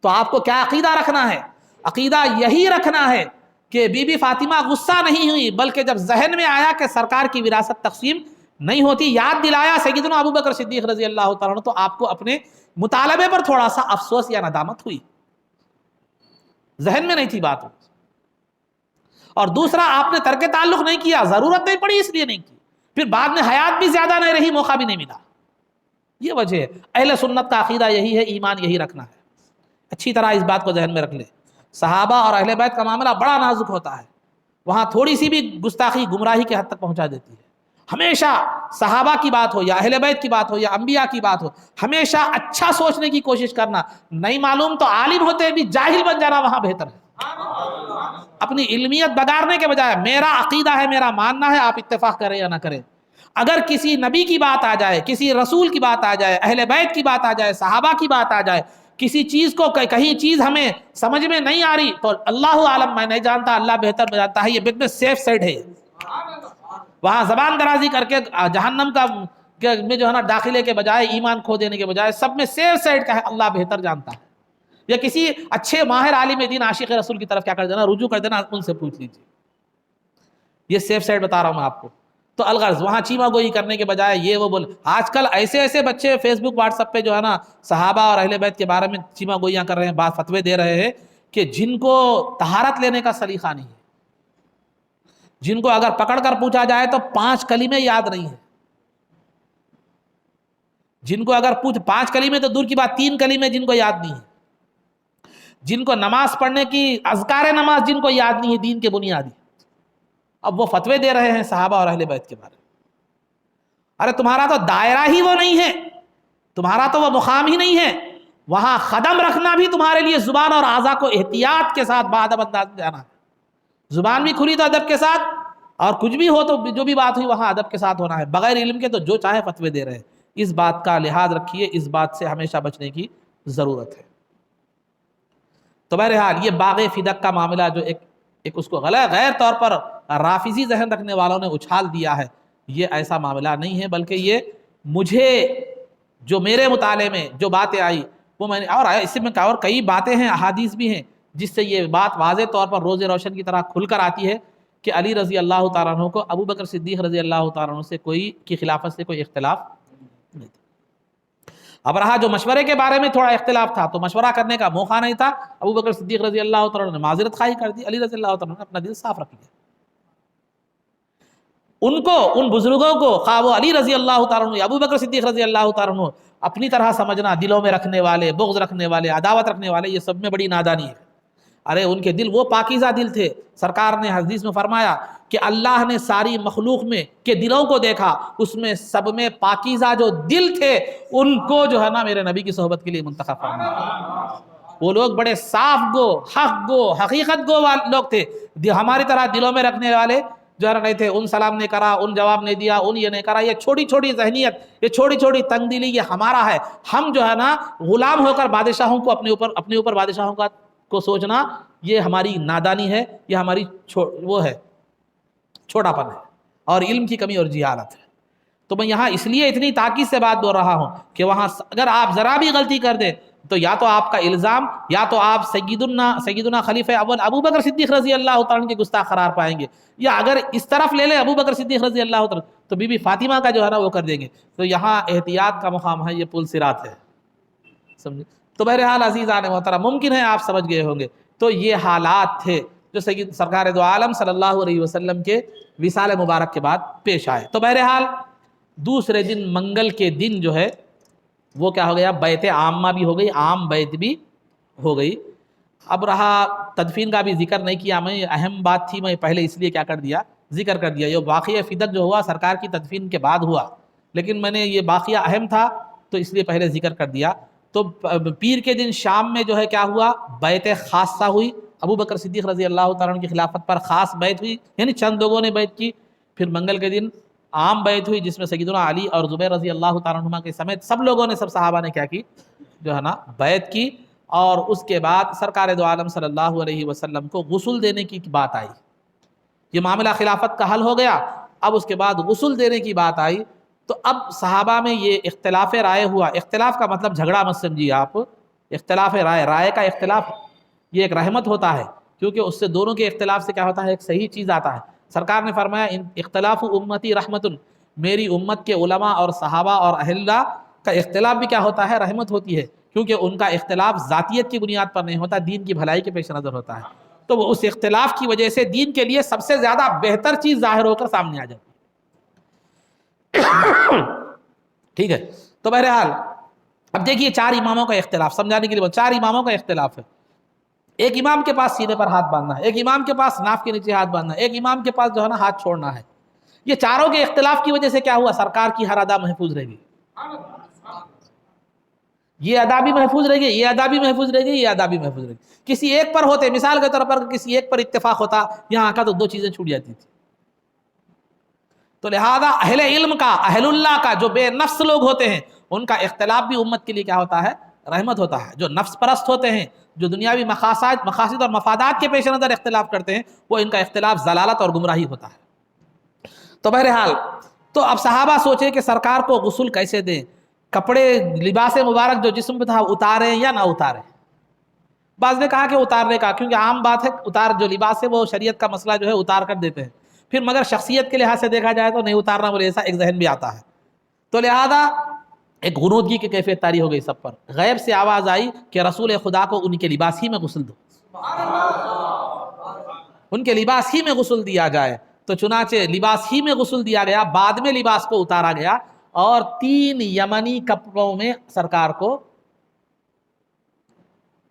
تو آپ کو کیا عقیدہ رکھنا ہے؟ عقیدہ یہی رکھنا ہے کہ بی بی فاطمہ غصہ نہیں ہوئی، بلکہ جب ذہن میں آیا کہ سرکار کی وراثت تقسیم نہیں ہوتی، یاد دلایا سیدنا ابو بکر صدیق رضی اللہ تعالیٰ عنہ، تو آپ کو اپنے مطالبے پر تھوڑا سا افسوس یا ندامت ہوئی، ذہن میں نہیں تھی بات. اور دوسرا آپ نے ترک تعلق نہیں کیا، ضرورت نہیں پڑی اس لیے نہیں کی، پھر بعد میں حیات بھی زیادہ نہیں رہی، موقع بھی نہیں ملا. یہ وجہ ہے. اہل سنت کا عقیدہ یہی ہے، ایمان یہی رکھنا ہے. اچھی طرح اس بات کو ذہن میں رکھ لے. صحابہ اور اہل بیت کا معاملہ بڑا نازک ہوتا ہے، وہاں تھوڑی سی بھی گستاخی گمراہی کے حد تک پہنچا دیتی ہے. ہمیشہ صحابہ کی بات ہو یا اہل بیت کی بات ہو یا انبیاء کی بات ہو، ہمیشہ اچھا سوچنے کی کوشش کرنا. نہیں معلوم تو عالم ہوتے بھی جاہل بن جانا وہاں بہتر ہے. اپنی علمیت بگاڑنے کے بجائے میرا عقیدہ ہے، میرا ماننا ہے، آپ اتفاق کریں یا نہ کریں. اگر کسی نبی کی بات آ جائے، کسی رسول کی بات آ جائے، اہل بیت کی بات آ جائے، صحابہ کی بات آ جائے، کسی چیز کو کہیں چیز ہمیں سمجھ میں نہیں آ رہی، تو اللہ عالم، میں نہیں جانتا، اللہ بہتر جانتا ہے، یہ بالکل سیف سائڈ ہے. وہاں زبان درازی کر کے جہنم کا میں جو ہے نا داخلے کے بجائے، ایمان کھو دینے کے بجائے، سب میں سیف سائڈ کا ہے، اللہ بہتر جانتا ہے. یا کسی اچھے ماہر عالم دین عاشق رسول کی طرف کیا کر دینا، رجوع کر دینا، ان سے پوچھ لیجیے. یہ سیف سائڈ بتا رہا ہوں میں آپ کو. تو الغرض وہاں چیما گوئی کرنے کے بجائے یہ وہ بول. آج کل ایسے بچے فیس بک واٹس ایپ پہ جو ہے نا صحابہ اور اہل بیت کے بارے میں چیما گوئیاں کر رہے ہیں، بات فتوے دے رہے ہیں کہ جن کو طہارت لینے کا سلیقہ نہیں ہے، جن کو اگر پکڑ کر پوچھا جائے تو 5 کلمے یاد نہیں ہے، جن کو اگر 5 کلمے تو دور کی بات، 3 کلمے جن کو یاد نہیں ہے، جن کو نماز پڑھنے کی اذکار نماز جن کو یاد نہیں ہے، دین کے بنیادی، اب وہ فتوے دے رہے ہیں صحابہ اور اہل بیت کے بارے میں. ارے تمہارا تو دائرہ ہی وہ نہیں ہے، تمہارا تو وہ مقام ہی نہیں ہے. وہاں قدم رکھنا بھی تمہارے لیے زبان اور اعضاء کو احتیاط کے ساتھ بادب انداز میں جانا ہے. زبان بھی کھلی تو ادب کے ساتھ، اور کچھ بھی ہو تو جو بھی بات ہوئی وہاں ادب کے ساتھ ہونا ہے. بغیر علم کے تو جو چاہے فتوے دے رہے ہیں. اس بات کا لحاظ رکھیے، اس بات سے ہمیشہ بچنے کی ضرورت ہے. تو بہرحال یہ باغ فدق کا معاملہ جو ایک اس کو غیر طور پر رافضی ذہن رکھنے والوں نے اچھال دیا ہے، یہ ایسا معاملہ نہیں ہے، بلکہ یہ مجھے جو میرے مطالعے میں جو باتیں آئی وہ میں نے، اور اس میں اور کئی باتیں ہیں، احادیث بھی ہیں جس سے یہ بات واضح طور پر روز روشن کی طرح کھل کر آتی ہے کہ علی رضی اللہ تعالیٰ عنہ کو ابو بکر صدیق رضی اللہ تعالیٰ عنہ سے کی خلافت سے کوئی اختلاف نہیں تھا۔ اب رہا جو مشورے کے بارے میں تھوڑا اختلاف تھا، تو مشورہ کرنے کا موقع نہیں تھا، ابو بکر صدیق رضی اللہ تعالیٰ عنہ نے معذرت خواہی کر دی، علی رضی اللہ تعالیٰ عنہ نے اپنا دل صاف رکھ لیا۔ ان کو، ان بزرگوں کو، خواہ وہ علی رضی اللہ تعالیٰ عنہ یا ابو بکر صدیق رضی اللہ تعالیٰ عنہ، اپنی طرح سمجھنا، دلوں میں رکھنے والے، بغض رکھنے والے، عداوت رکھنے والے، یہ سب میں بڑی نادانی ہے۔ ارے ان کے دل وہ پاکیزہ دل تھے، سرکار نے حدیث میں فرمایا کہ اللہ نے ساری مخلوق میں کے دلوں کو دیکھا، اس میں سب میں پاکیزہ جو دل تھے ان کو جو ہے نا میرے نبی کی صحبت کے لیے منتخب فرمایا۔ وہ لوگ بڑے صاف گو، حق گو، حقیقت گو لوگ تھے، ہماری طرح دلوں میں رکھنے والے جو ہے نہیں تھے، ان سلام نہیں کرا، ان جواب نہیں دیا، ان یہ نہیں کرا، یہ چھوٹی چھوٹی ذہنیت، یہ چھوٹی چھوٹی تنگ دلی یہ ہمارا ہے۔ ہم جو ہے نا غلام ہو کر بادشاہوں کو اپنے اوپر بادشاہوں کو سوچنا، یہ ہماری نادانی ہے، یہ ہماری وہ ہے چھوٹا پن ہے اور علم کی کمی اور جہالت ہے۔ تو میں یہاں اس لیے اتنی تاکید سے بات بول رہا ہوں کہ وہاں اگر آپ ذرا بھی غلطی کر دیں تو یا تو آپ کا الزام، یا تو آپ سیدنا خلیفہ اول ابو بکر صدیق رضی اللہ تعالیٰ عنہ کے گستاخ قرار پائیں گے، یا اگر اس طرف لے لیں ابو بکر صدیق رضی اللہ تعالیٰ تو بی بی فاطمہ کا جو ہے نا وہ کر دیں گے۔ تو یہاں احتیاط کا مقام ہے، یہ پل صراط ہے، سمجھے؟ تو بہرحال عزیزان محترم، ممکن ہے آپ سمجھ گئے ہوں گے۔ تو یہ حالات تھے جو سرکار دو عالم صلی اللہ علیہ وسلم کے وصال مبارک کے بعد پیش آئے۔ تو بہرحال دوسرے دن منگل کے دن جو ہے وہ کیا ہو گیا، بیعت عامہ بھی ہو گئی، عام بیعت بھی ہو گئی۔ اب رہا تدفین کا بھی ذکر نہیں کیا میں، اہم بات تھی، میں پہلے اس لیے کیا کر دیا، ذکر کر دیا۔ یہ واقعہ فدق جو ہوا سرکار کی تدفین کے بعد ہوا، لیکن میں نے یہ واقعہ اہم تھا تو اس لیے پہلے ذکر کر دیا۔ تو پیر کے دن شام میں جو ہے کیا ہوا، بیعت خاصہ ہوئی، ابو بکر صدیق رضی اللہ تعالیٰ عنہ کی خلافت پر خاص بیعت ہوئی، یعنی چند لوگوں نے بیعت کی۔ پھر منگل کے دن عام بیعت ہوئی جس میں سیدنا علی اور زبیر رضی اللہ تعالیٰ عنہما کے سمیت سب لوگوں نے، سب صحابہ نے کیا کی، جو ہے نا بیعت کی۔ اور اس کے بعد سرکار دو عالم صلی اللہ علیہ وسلم کو غسل دینے کی بات آئی۔ یہ معاملہ خلافت کا حل ہو گیا، اب اس کے بعد غسل دینے کی بات آئی۔ تو اب صحابہ میں یہ اختلاف رائے ہوا۔ اختلاف کا مطلب جھگڑا مت سمجھیے آپ، اختلاف رائے کا اختلاف یہ ایک رحمت ہوتا ہے، کیونکہ اس سے دونوں کے اختلاف سے کیا ہوتا ہے، ایک صحیح چیز آتا ہے۔ سرکار نے فرمایا اختلاف امتی رحمت، میری امت کے علماء اور صحابہ اور اہل اللہ کا اختلاف بھی کیا ہوتا ہے، رحمت ہوتی ہے، کیونکہ ان کا اختلاف ذاتیت کی بنیاد پر نہیں ہوتا، دین کی بھلائی کے پیش نظر ہوتا ہے۔ تو وہ اس اختلاف کی وجہ سے دین کے لیے سب سے زیادہ بہتر چیز ظاہر ہو کر سامنے آ جاتی ہے۔ ٹھیک ہے، تو بہرحال اب دیکھیے چار اماموں کا اختلاف سمجھانے کے لیے، چار اماموں کا اختلاف ہے۔ ایک امام کے پاس سینے پر ہاتھ باندھنا ہے، ایک امام کے پاس ناف کے نیچے ہاتھ باندھنا ہے، ایک امام کے پاس جو ہے نا ہاتھ چھوڑنا ہے۔ یہ چاروں کے اختلاف کی وجہ سے کیا ہوا، سرکار کی ہر ادا محفوظ رہے گی، یہ ادا بھی محفوظ رہے گی، یہ ادا بھی محفوظ رہے گی، یہ ادا بھی محفوظ رہے گی۔ کسی ایک پر ہوتے، مثال کے طور پر کسی ایک پر اتفاق ہوتا یہاں کا، تو دو چیزیں چھوٹ جاتی تھی۔ تو لہذا اہل علم کا، اہل اللہ کا، جو بے نفس لوگ ہوتے ہیں، ان کا اختلاف بھی امت کے لیے کیا ہوتا ہے، رحمت ہوتا ہے۔ جو نفس پرست ہوتے ہیں، جو دنیاوی مقاصد اور مفادات کے پیش نظر اختلاف کرتے ہیں، وہ ان کا اختلاف ضلالت اور گمراہی ہوتا ہے۔ تو بہرحال تو اب صحابہ سوچے کہ سرکار کو غسل کیسے دیں، کپڑے لباس مبارک جو جسم پہ تھا اتاریں یا نہ اتاریں۔ بعض نے کہا کہ اتارنے کا، کیونکہ عام بات ہے، جو لباس ہے وہ شریعت کا مسئلہ جو ہے اتار کر دیتے ہیں۔ پھر مگر شخصیت کے لحاظ سے دیکھا جائے تو نہیں اتارنا بولے، ایسا ایک ذہن بھی آتا ہے۔ تو لہذا ایک غنودگی کی کیفیت طاری ہو گئی سب پر۔ غیب سے آواز آئی کہ رسول خدا کو ان کے لباس ہی میں غسل دو، ان کے لباس ہی میں غسل دیا جائے۔ تو چنانچہ لباس ہی میں غسل دیا گیا، بعد میں لباس کو اتارا گیا، اور 3 یمنی کپڑوں میں سرکار کو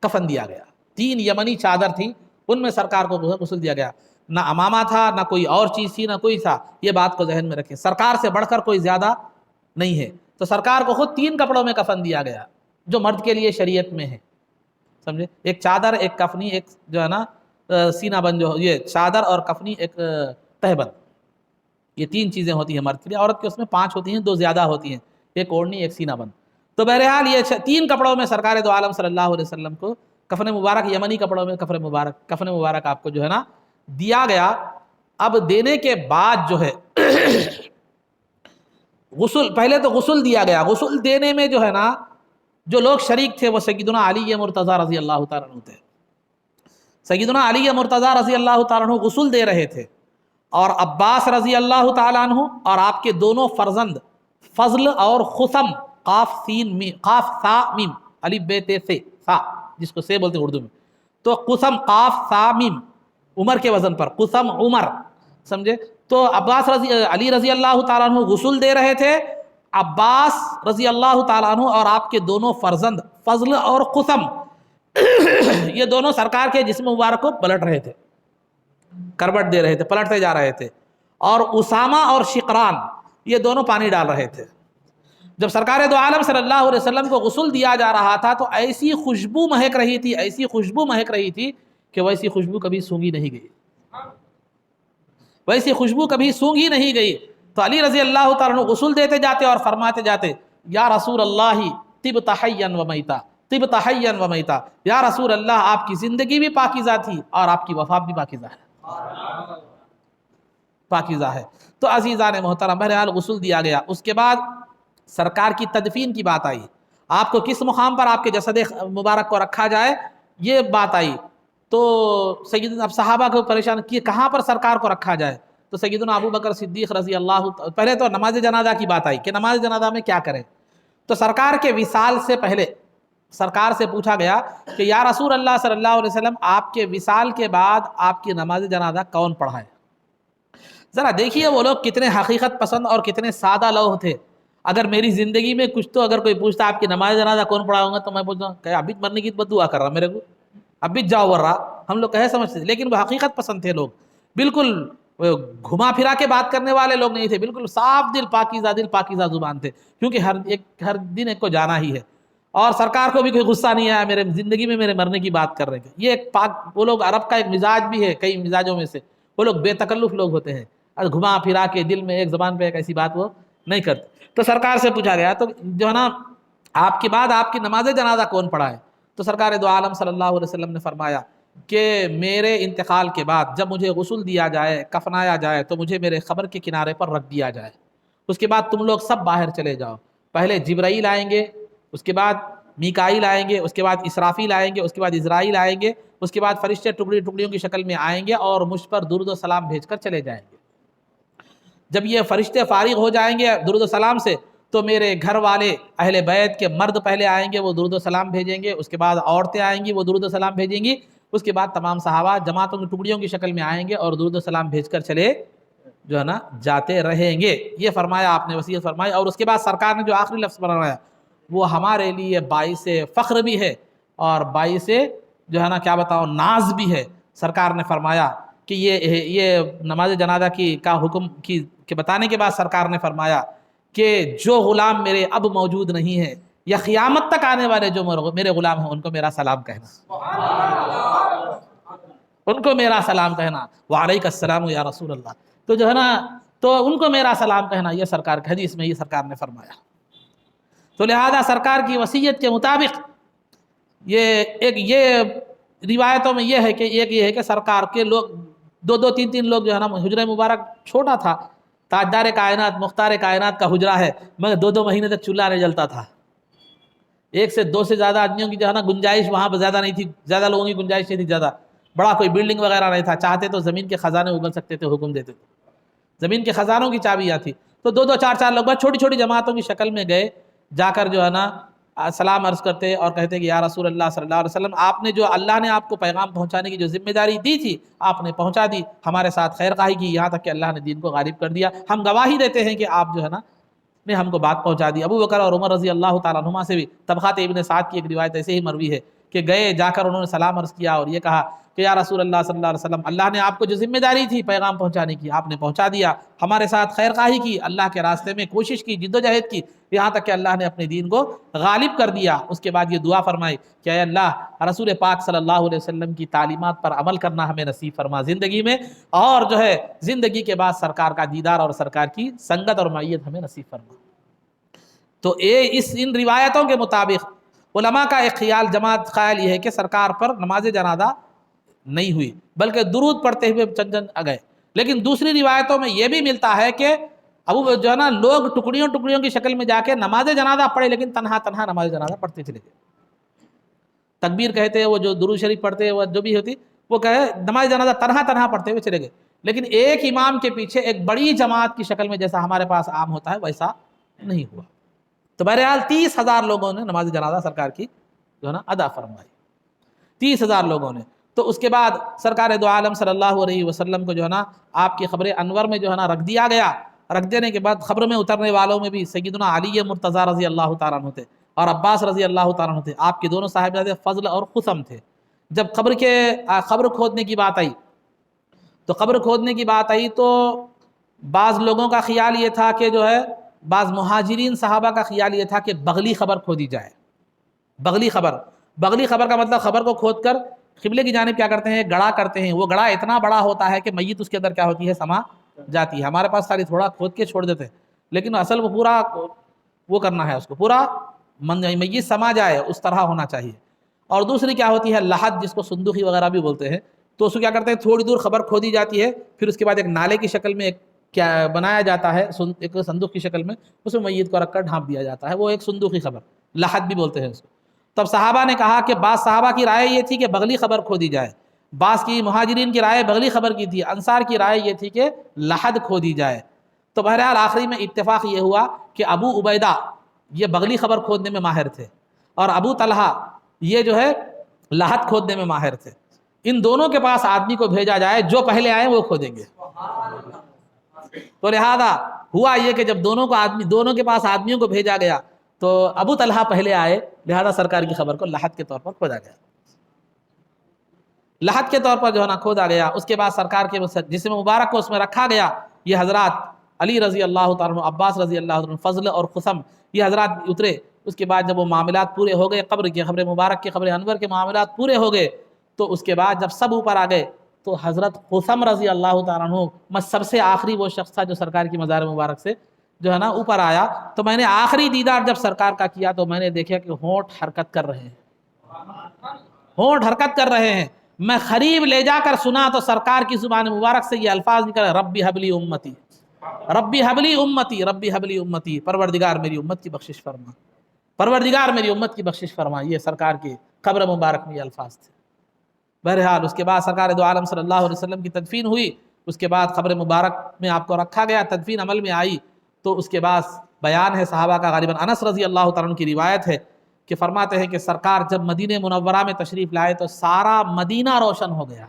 کفن دیا گیا۔ 3 یمنی چادر تھی، ان میں سرکار کو غسل دیا گیا۔ نہ امامہ تھا، نہ کوئی اور چیز تھی، نہ کوئی تھا۔ یہ بات کو ذہن میں رکھیں، سرکار سے بڑھ کر کوئی زیادہ نہیں ہے۔ تو سرکار کو خود 3 کپڑوں میں کفن دیا گیا، جو مرد کے لیے شریعت میں ہے، سمجھے؟ ایک چادر، ایک کفنی، ایک جو ہے نا سینہ بند، جو یہ چادر اور کفنی، ایک تہبند، یہ 3 چیزیں ہوتی ہیں مرد کے لیے۔ عورت کے اس میں 5 ہوتی ہیں، 2 زیادہ ہوتی ہیں، ایک اوڑھنی، ایک سینہ بند۔ تو بہرحال یہ 3 کپڑوں میں سرکار دو عالم صلی اللہ علیہ وسلم کو کفن مبارک، یمنی کپڑوں میں کفن مبارک آپ کو جو ہے نا دیا گیا۔ اب دینے کے بعد جو ہے غسل پہلے تو غسل دیا گیا، غسل دینے میں جو ہے نا جو لوگ شریک تھے وہ سیدنا علی مرتضیٰ رضی اللہ تعالیٰ عنہ تھے۔ سیدنا علی مرتضیٰ رضی اللہ تعالیٰ عنہ غسل دے رہے تھے، اور عباس رضی اللہ تعالیٰ عنہ اور آپ کے دونوں فرزند فضل اور خثم، قاف سین میم، قاف سا میم، الف بے تے سے سا، جس کو سے بولتے ہیں اردو میں، تو قسم قاف سا میم، عمر کے وزن پر قسم عمر، سمجھے؟ تو عباس علی رضی اللہ تعالیٰ عنہ غسل دے رہے تھے، عباس رضی اللہ تعالیٰ عنہ اور آپ کے دونوں فرزند فضل اور قسم یہ دونوں سرکار کے جسم مبارک کو پلٹ رہے تھے، کروٹ دے رہے تھے، پلٹتے جا رہے تھے، اور اسامہ اور شقران یہ دونوں پانی ڈال رہے تھے۔ جب سرکار دو عالم صلی اللہ علیہ وسلم کو غسل دیا جا رہا تھا تو ایسی خوشبو مہک رہی تھی، ایسی خوشبو مہک رہی تھی کہ ویسی خوشبو کبھی سونگھی نہیں گئی، ویسی خوشبو کبھی سونگھی نہیں گئی۔ تو علی رضی اللہ تعالیٰ عنہ غسل دیتے جاتے اور فرماتے جاتے، یا رسول اللہ طبت حیا و میتا، طبت حیا و میتا، یا رسول اللہ آپ کی زندگی بھی پاکیزہ تھی اور آپ کی وفات بھی پاکیزہ ہے، پاکیزہ ہے۔ تو عزیزان محترم، بہرحال غسل دیا گیا، اس کے بعد سرکار کی تدفین کی بات آئی، آپ کو کس مقام پر آپ کے جسد مبارک کو رکھا جائے یہ بات آئی۔ تو سیدنا اب صحابہ کو پریشان کیے کہاں پر سرکار کو رکھا جائے، تو سیدنا ابو بکر صدیق رضی اللہ، پہلے تو نماز جنازہ کی بات آئی کہ نماز جنازہ میں کیا کریں، تو سرکار کے وصال سے پہلے سرکار سے پوچھا گیا کہ یا رسول اللہ صلی اللہ علیہ وسلم آپ کے وصال کے بعد آپ کی نماز جنازہ کون پڑھائے؟ ذرا دیکھیے وہ لوگ کتنے حقیقت پسند اور کتنے سادہ لوگ تھے۔ اگر میری زندگی میں کچھ تو اگر کوئی پوچھتا آپ کی نماز جنازہ کون پڑھاؤں گا تو میں پوچھتا ہوں کہ ابھی مرنے کی بد دعا کر رہا میرے کو، ابھی جاؤ ور رہا، ہم لوگ کہے سمجھتے تھے، لیکن وہ حقیقت پسند تھے لوگ، بالکل گھما پھرا کے بات کرنے والے لوگ نہیں تھے، بالکل صاف دل پاکیزہ زبان تھے، کیونکہ ہر دن ایک کو جانا ہی ہے، اور سرکار کو بھی کوئی غصہ نہیں آیا میرے زندگی میں میرے مرنے کی بات کر رہے ہیں۔ یہ ایک وہ لوگ عرب کا ایک مزاج بھی ہے، کئی مزاجوں میں سے وہ لوگ بے تکلف لوگ ہوتے ہیں، گھما پھرا کے دل میں ایک زبان پہ ایک ایسی بات وہ نہیں کرتے۔ تو سرکار سے پوچھا گیا تو جو ہے نا آپ کے بعد آپ کی نماز جنازہ کون پڑھائے، تو سرکار دو عالم صلی اللہ علیہ وسلم نے فرمایا کہ میرے انتقال کے بعد جب مجھے غسل دیا جائے، کفنایا جائے، تو مجھے میرے قبر کے کنارے پر رکھ دیا جائے، اس کے بعد تم لوگ سب باہر چلے جاؤ، پہلے جبرائیل آئیں گے، اس کے بعد میکائیل آئیں گے، اس کے بعد اسرافیل آئیں گے، اس کے بعد عزرائیل آئیں گے، اس کے بعد فرشتے ٹکڑی ٹکڑیوں کی شکل میں آئیں گے اور مجھ پر درود و سلام بھیج کر چلے جائیں گے۔ جب یہ فرشتے فارغ ہو جائیں گے درود و سلام سے تو میرے گھر والے اہل بیت کے مرد پہلے آئیں گے، وہ درود و سلام بھیجیں گے، اس کے بعد عورتیں آئیں گی، وہ درود و سلام بھیجیں گی، اس کے بعد تمام صحابہ جماعتوں کی ٹکڑیوں کی شکل میں آئیں گے اور درود و سلام بھیج کر چلے جو ہے نا جاتے رہیں گے۔ یہ فرمایا آپ نے، وصیت فرمائی، اور اس کے بعد سرکار نے جو آخری لفظ فرمایا وہ ہمارے لیے باعث فخر بھی ہے اور باعث جو ہے نا کیا بتاؤ ناز بھی ہے۔ سرکار نے فرمایا کہ یہ نماز جنازہ کا حکم کے بتانے کے بعد سرکار نے فرمایا کہ جو غلام میرے اب موجود نہیں ہے یا قیامت تک آنے والے جو میرے غلام ہیں ان کو میرا سلام کہنا، ان کو میرا سلام کہنا، وعلیک السلام یا رسول اللہ، تو جو ہے نا تو ان کو میرا سلام کہنا، یہ سرکار کے حدیث میں یہ سرکار نے فرمایا۔ تو لہذا سرکار کی وصیت کے مطابق یہ روایتوں میں یہ ہے کہ ایک یہ ہے کہ سرکار کے لوگ دو تین لوگ جو ہے نا حجرہ مبارک چھوٹا تھا، تاجدار کائنات مختار کائنات کا حجرہ ہے، مگر 2 مہینے تک چولہا نہیں جلتا تھا، 1 سے 2 سے زیادہ آدمیوں کی جو ہے نا گنجائش وہاں پہ زیادہ نہیں تھی، زیادہ لوگوں کی گنجائش نہیں تھی، زیادہ بڑا کوئی بلڈنگ وغیرہ نہیں تھا، چاہتے تو زمین کے خزانے اگل سکتے تھے، حکم دیتے تھے، زمین کے خزانوں کی چابیاں تھی، تو 2 4 لوگ بس چھوٹی چھوٹی جماعتوں کی شکل میں گئے، جا کر جو ہے نا سلام عرض کرتے اور کہتے کہ یا رسول اللہ صلی اللہ علیہ وسلم آپ نے جو اللہ نے آپ کو پیغام پہنچانے کی جو ذمہ داری دی تھی آپ نے پہنچا دی، ہمارے ساتھ خیر خواہی کی، یہاں تک کہ اللہ نے دین کو غالب کر دیا، ہم گواہی دیتے ہیں کہ آپ جو ہے نا نے ہم کو بات پہنچا دی۔ ابو بکر اور عمر رضی اللہ تعالیٰ عنہما سے بھی طبقات ابن سعد کی ایک روایت ایسے ہی مروی ہے کہ گئے، جا کر انہوں نے سلام عرض کیا اور یہ کہا کہ یا رسول اللہ صلی اللہ علیہ وسلم اللہ نے آپ کو جو ذمہ داری تھی پیغام پہنچانے کی آپ نے پہنچا دیا، ہمارے ساتھ خیر خواہی کی، اللہ کے راستے میں کوشش کی، جد و جہد کی، یہاں تک کہ اللہ نے اپنے دین کو غالب کر دیا۔ اس کے بعد یہ دعا فرمائی کہ اے اللہ رسول پاک صلی اللہ علیہ وسلم کی تعلیمات پر عمل کرنا ہمیں نصیب فرما زندگی میں، اور جو ہے زندگی کے بعد سرکار کا دیدار اور سرکار کی سنگت اور معیت ہمیں نصیب فرما۔ تو ان روایتوں کے مطابق علماء کا ایک خیال جماعت قائل یہ ہے کہ سرکار پر نماز جنازہ نہیں ہوئی بلکہ درود پڑھتے ہوئے چند گئے، لیکن دوسری روایتوں میں یہ بھی ملتا ہے کہ ابو جو ہے نا لوگ ٹکڑیوں ٹکڑیوں کی شکل میں جا کے نماز جنازہ پڑھے، لیکن تنہا تنہا نماز جنازہ پڑھتے چلے گئے. تکبیر کہتے ہیں، وہ جو درود شریف پڑھتے ہیں، وہ جو بھی ہوتی وہ کہے نماز جنازہ تنہا تنہا پڑھتے ہوئے چلے گئے. لیکن ایک امام کے پیچھے ایک بڑی جماعت کی شکل میں جیسا ہمارے پاس عام ہوتا ہے ویسا نہیں ہوا. تو بہرحال 30,000 لوگوں نے نماز جنازہ سرکار کی جو ہے نا ادا فرمائی، 30,000 لوگوں نے. تو اس کے بعد سرکار دو عالم صلی اللہ علیہ وسلم کو جو ہے نا آپ کی قبر انور میں جو ہے نا رکھ دیا گیا. رکھ دینے کے بعد قبر میں اترنے والوں میں بھی سیدنا علی مرتضیٰ رضی اللہ تعالیٰ عنہ تھے اور عباس رضی اللہ تعالیٰ عنہ تھے. آپ کے دونوں صاحبزادے فضل اور قسم تھے. جب قبر کھودنے کی بات آئی تو بعض لوگوں کا خیال یہ تھا کہ جو ہے بعض مہاجرین صحابہ کا خیال یہ تھا کہ بغلی قبر کھودی جائے. بغلی قبر کا مطلب قبر کو کھود کر قبلے کی جانب کیا کرتے ہیں، گڑھا کرتے ہیں. وہ گڑھا اتنا بڑا ہوتا ہے کہ میت اس کے اندر کیا ہوتی ہے، سما جاتی ہے. ہمارے پاس خالی تھوڑا کھود کے چھوڑ دیتے ہیں، لیکن اصل وہ پورا وہ کرنا ہے، اس کو پورا میت سما جائے اس طرح ہونا چاہیے. اور دوسری کیا ہوتی ہے لحد، جس کو صندوقی وغیرہ بھی بولتے ہیں. تو اس کو کیا کرتے ہیں، تھوڑی دور قبر کھودی جاتی ہے، پھر اس کے بعد ایک نالے کی شکل میں ایک کیا بنایا جاتا ہے، ایک صندوق کی شکل میں، اس میں میت کو رکھ کر ڈھانپ دیا جاتا ہے. وہ ایک صندوقی قبر، لحد بھی بولتے ہیں اس کو. تب صحابہ نے کہا کہ بعض صحابہ کی رائے یہ تھی کہ بغلی قبر کھودی جائے، بعض کی مہاجرین کی رائے بغلی قبر کی تھی، انصار کی رائے یہ تھی کہ لحد کھودی جائے. تو بہرحال آخری میں اتفاق یہ ہوا کہ ابو عبیدہ یہ بغلی قبر کھودنے میں ماہر تھے اور ابو طلحہ یہ جو ہے لحد کھودنے میں ماہر تھے. ان دونوں کے پاس آدمی کو بھیجا جائے، جو پہلے آئے وہ کھودیں گے. تو لہذا ہوا یہ کہ جب دونوں کے پاس آدمیوں کو بھیجا گیا تو ابو طلحہ پہلے آئے، لہذا سرکار کی خبر کو لحد کے طور پر کھودا گیا. لحد کے طور پر جو ہے نا کھودا گیا. اس کے بعد سرکار کے جسم مبارک کو اس میں رکھا گیا. یہ حضرات علی رضی اللہ تعالیٰ عنہ، عباس رضی اللہ عنہ، فضل اور قسم، یہ حضرات اترے. اس کے بعد جب وہ معاملات پورے ہو گئے، قبر مبارک کے قبر انور کے معاملات پورے ہو گئے، تو اس کے بعد جب سب اوپر آ گئے تو حضرت قسم رضی اللہ تعالیٰ عنہ، میں سب سے آخری وہ شخص تھا جو سرکار کی مزار مبارک سے جو ہے نا اوپر آیا. تو میں نے آخری دیدار جب سرکار کا کیا تو میں نے دیکھا کہ ہونٹ حرکت کر رہے ہیں. میں قریب لے جا کر سنا تو سرکار کی زبان مبارک سے یہ الفاظ نکل، ربی حبلی امتی، ربی حبلی امتی، ربی حبلی امتی، پروردگار میری امت کی بخشش فرما، پروردگار میری امت کی بخشش فرما. یہ سرکار کی قبر مبارک میں یہ الفاظ تھے. بہرحال اس کے بعد سرکار دو عالم صلی اللہ علیہ وسلم کی تدفین ہوئی. اس کے بعد قبر مبارک میں آپ کو رکھا گیا، تدفین عمل میں آئی. تو اس کے بعد بیان ہے صحابہ کا، غالباً انس رضی اللہ تعالیٰ عنہ کی روایت ہے کہ فرماتے ہیں کہ سرکار جب مدینہ منورہ میں تشریف لائے تو سارا مدینہ روشن ہو گیا.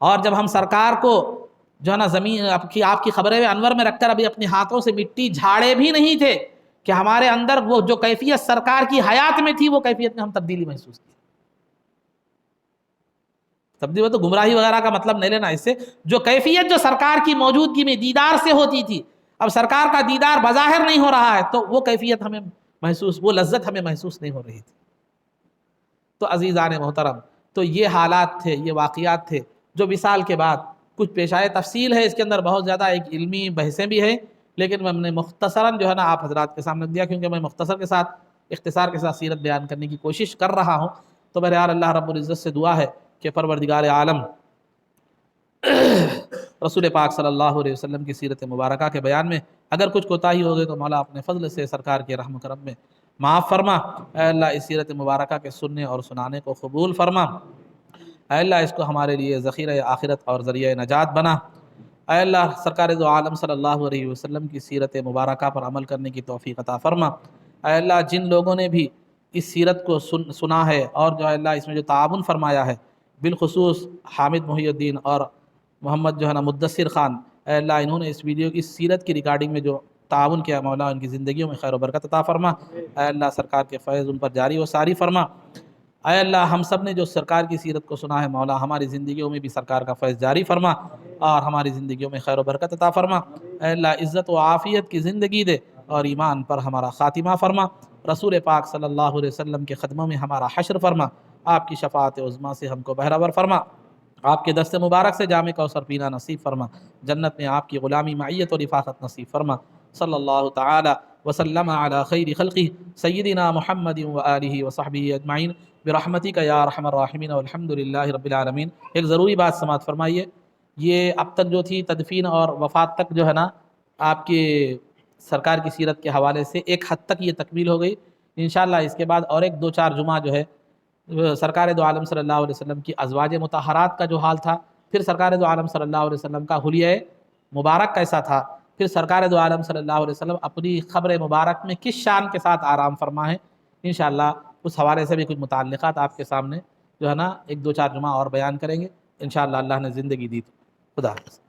اور جب ہم سرکار کو جو ہے نا زمین آپ کی قبر انور میں رکھ کر ابھی اپنے ہاتھوں سے مٹی جھاڑے بھی نہیں تھے کہ ہمارے اندر وہ جو کیفیت سرکار کی حیات میں تھی وہ کیفیت میں ہم تبدیلی محسوس کی. تبدیلی تو گمراہی وغیرہ کا مطلب نہیں لینا اس سے، جو کیفیت جو سرکار کی موجودگی میں دیدار سے ہوتی تھی، اب سرکار کا دیدار بظاہر نہیں ہو رہا ہے تو وہ کیفیت ہمیں محسوس، وہ لذت ہمیں محسوس نہیں ہو رہی تھی. تو عزیزان محترم، تو یہ حالات تھے، یہ واقعات تھے جو وصال کے بعد کچھ پیش آئے. تفصیل ہے اس کے اندر بہت زیادہ، ایک علمی بحثیں بھی ہیں، لیکن میں نے مختصراً جو ہے نا آپ حضرات کے سامنے دیا، کیونکہ میں اختصار کے ساتھ سیرت بیان کرنے کی کوشش کر رہا ہوں. تو بہرحال اللہ رب العزت سے دعا ہے کہ پروردگار عالم رسول پاک صلی اللہ علیہ وسلم کی سیرت مبارکہ کے بیان میں اگر کچھ کوتاہی ہو گئی تو مولا اپنے فضل سے سرکار کے رحم و کرم میں معاف فرما. اے اللہ اس سیرت مبارکہ کے سننے اور سنانے کو قبول فرما. اے اللہ اس کو ہمارے لیے ذخیرہ آخرت اور ذریعہ نجات بنا. اے اللہ سرکار دو عالم صلی اللہ علیہ وسلم کی سیرت مبارکہ پر عمل کرنے کی توفیق عطا فرما. اے اللہ جن لوگوں نے بھی اس سیرت کو سنا ہے اور جو ہے اللہ اس میں جو تعاون فرمایا ہے، بالخصوص حامد محی الدین اور محمد جو ہے نا مدثر خان، اے اللہ انہوں نے اس سیرت کی ریکارڈنگ میں جو تعاون کیا، مولا ان کی زندگیوں میں خیر و برکت عطا فرما. اے اللہ سرکار کے فیض ان پر جاری و ساری فرما. اے اللہ ہم سب نے جو سرکار کی سیرت کو سنا ہے، مولا ہماری زندگیوں میں بھی سرکار کا فیض جاری فرما اور ہماری زندگیوں میں خیر و برکت عطا فرما. اے اللہ عزت و عافیت کی زندگی دے اور ایمان پر ہمارا خاتمہ فرما. رسول پاک صلی اللہ علیہ وسلم کے قدموں میں ہمارا حشر فرما. آپ کی شفاعت عظمیٰ سے ہم کو بہرور فرما. آپ کے دست مبارک سے جام کوثر پینا نصیب فرما. جنت میں آپ کی غلامی معیت و رفاقت نصیب فرما. صلی اللہ تعالی وسلم علی خیر خلقہ سیدنا محمد و آلہ و صحبہ اجمعین برحمتک یا ارحم الراحمین والحمد للہ رب العالمین. ایک ضروری بات سماعت فرمائیے، یہ اب تک جو تھی تدفین اور وفات تک جو ہے نا آپ کی سرکار کی سیرت کے حوالے سے ایک حد تک یہ تکمیل ہو گئی. انشاءاللہ اس کے بعد اور ایک 2-4 جمعہ جو ہے سرکار دو عالم صلی اللہ علیہ وسلم کی ازواج مطہرات کا جو حال تھا، پھر سرکار دو عالم صلی اللہ علیہ وسلم کا حلیہ مبارک کیسا تھا، پھر سرکار دو عالم صلی اللہ علیہ وسلم اپنی قبر مبارک میں کس شان کے ساتھ آرام فرما ہے، انشاءاللہ اس حوالے سے بھی کچھ متعلقات آپ کے سامنے جو ہے نا 1-2-4 جمعہ اور بیان کریں گے انشاءاللہ، اللہ نے زندگی دی تو. خدا حافظ.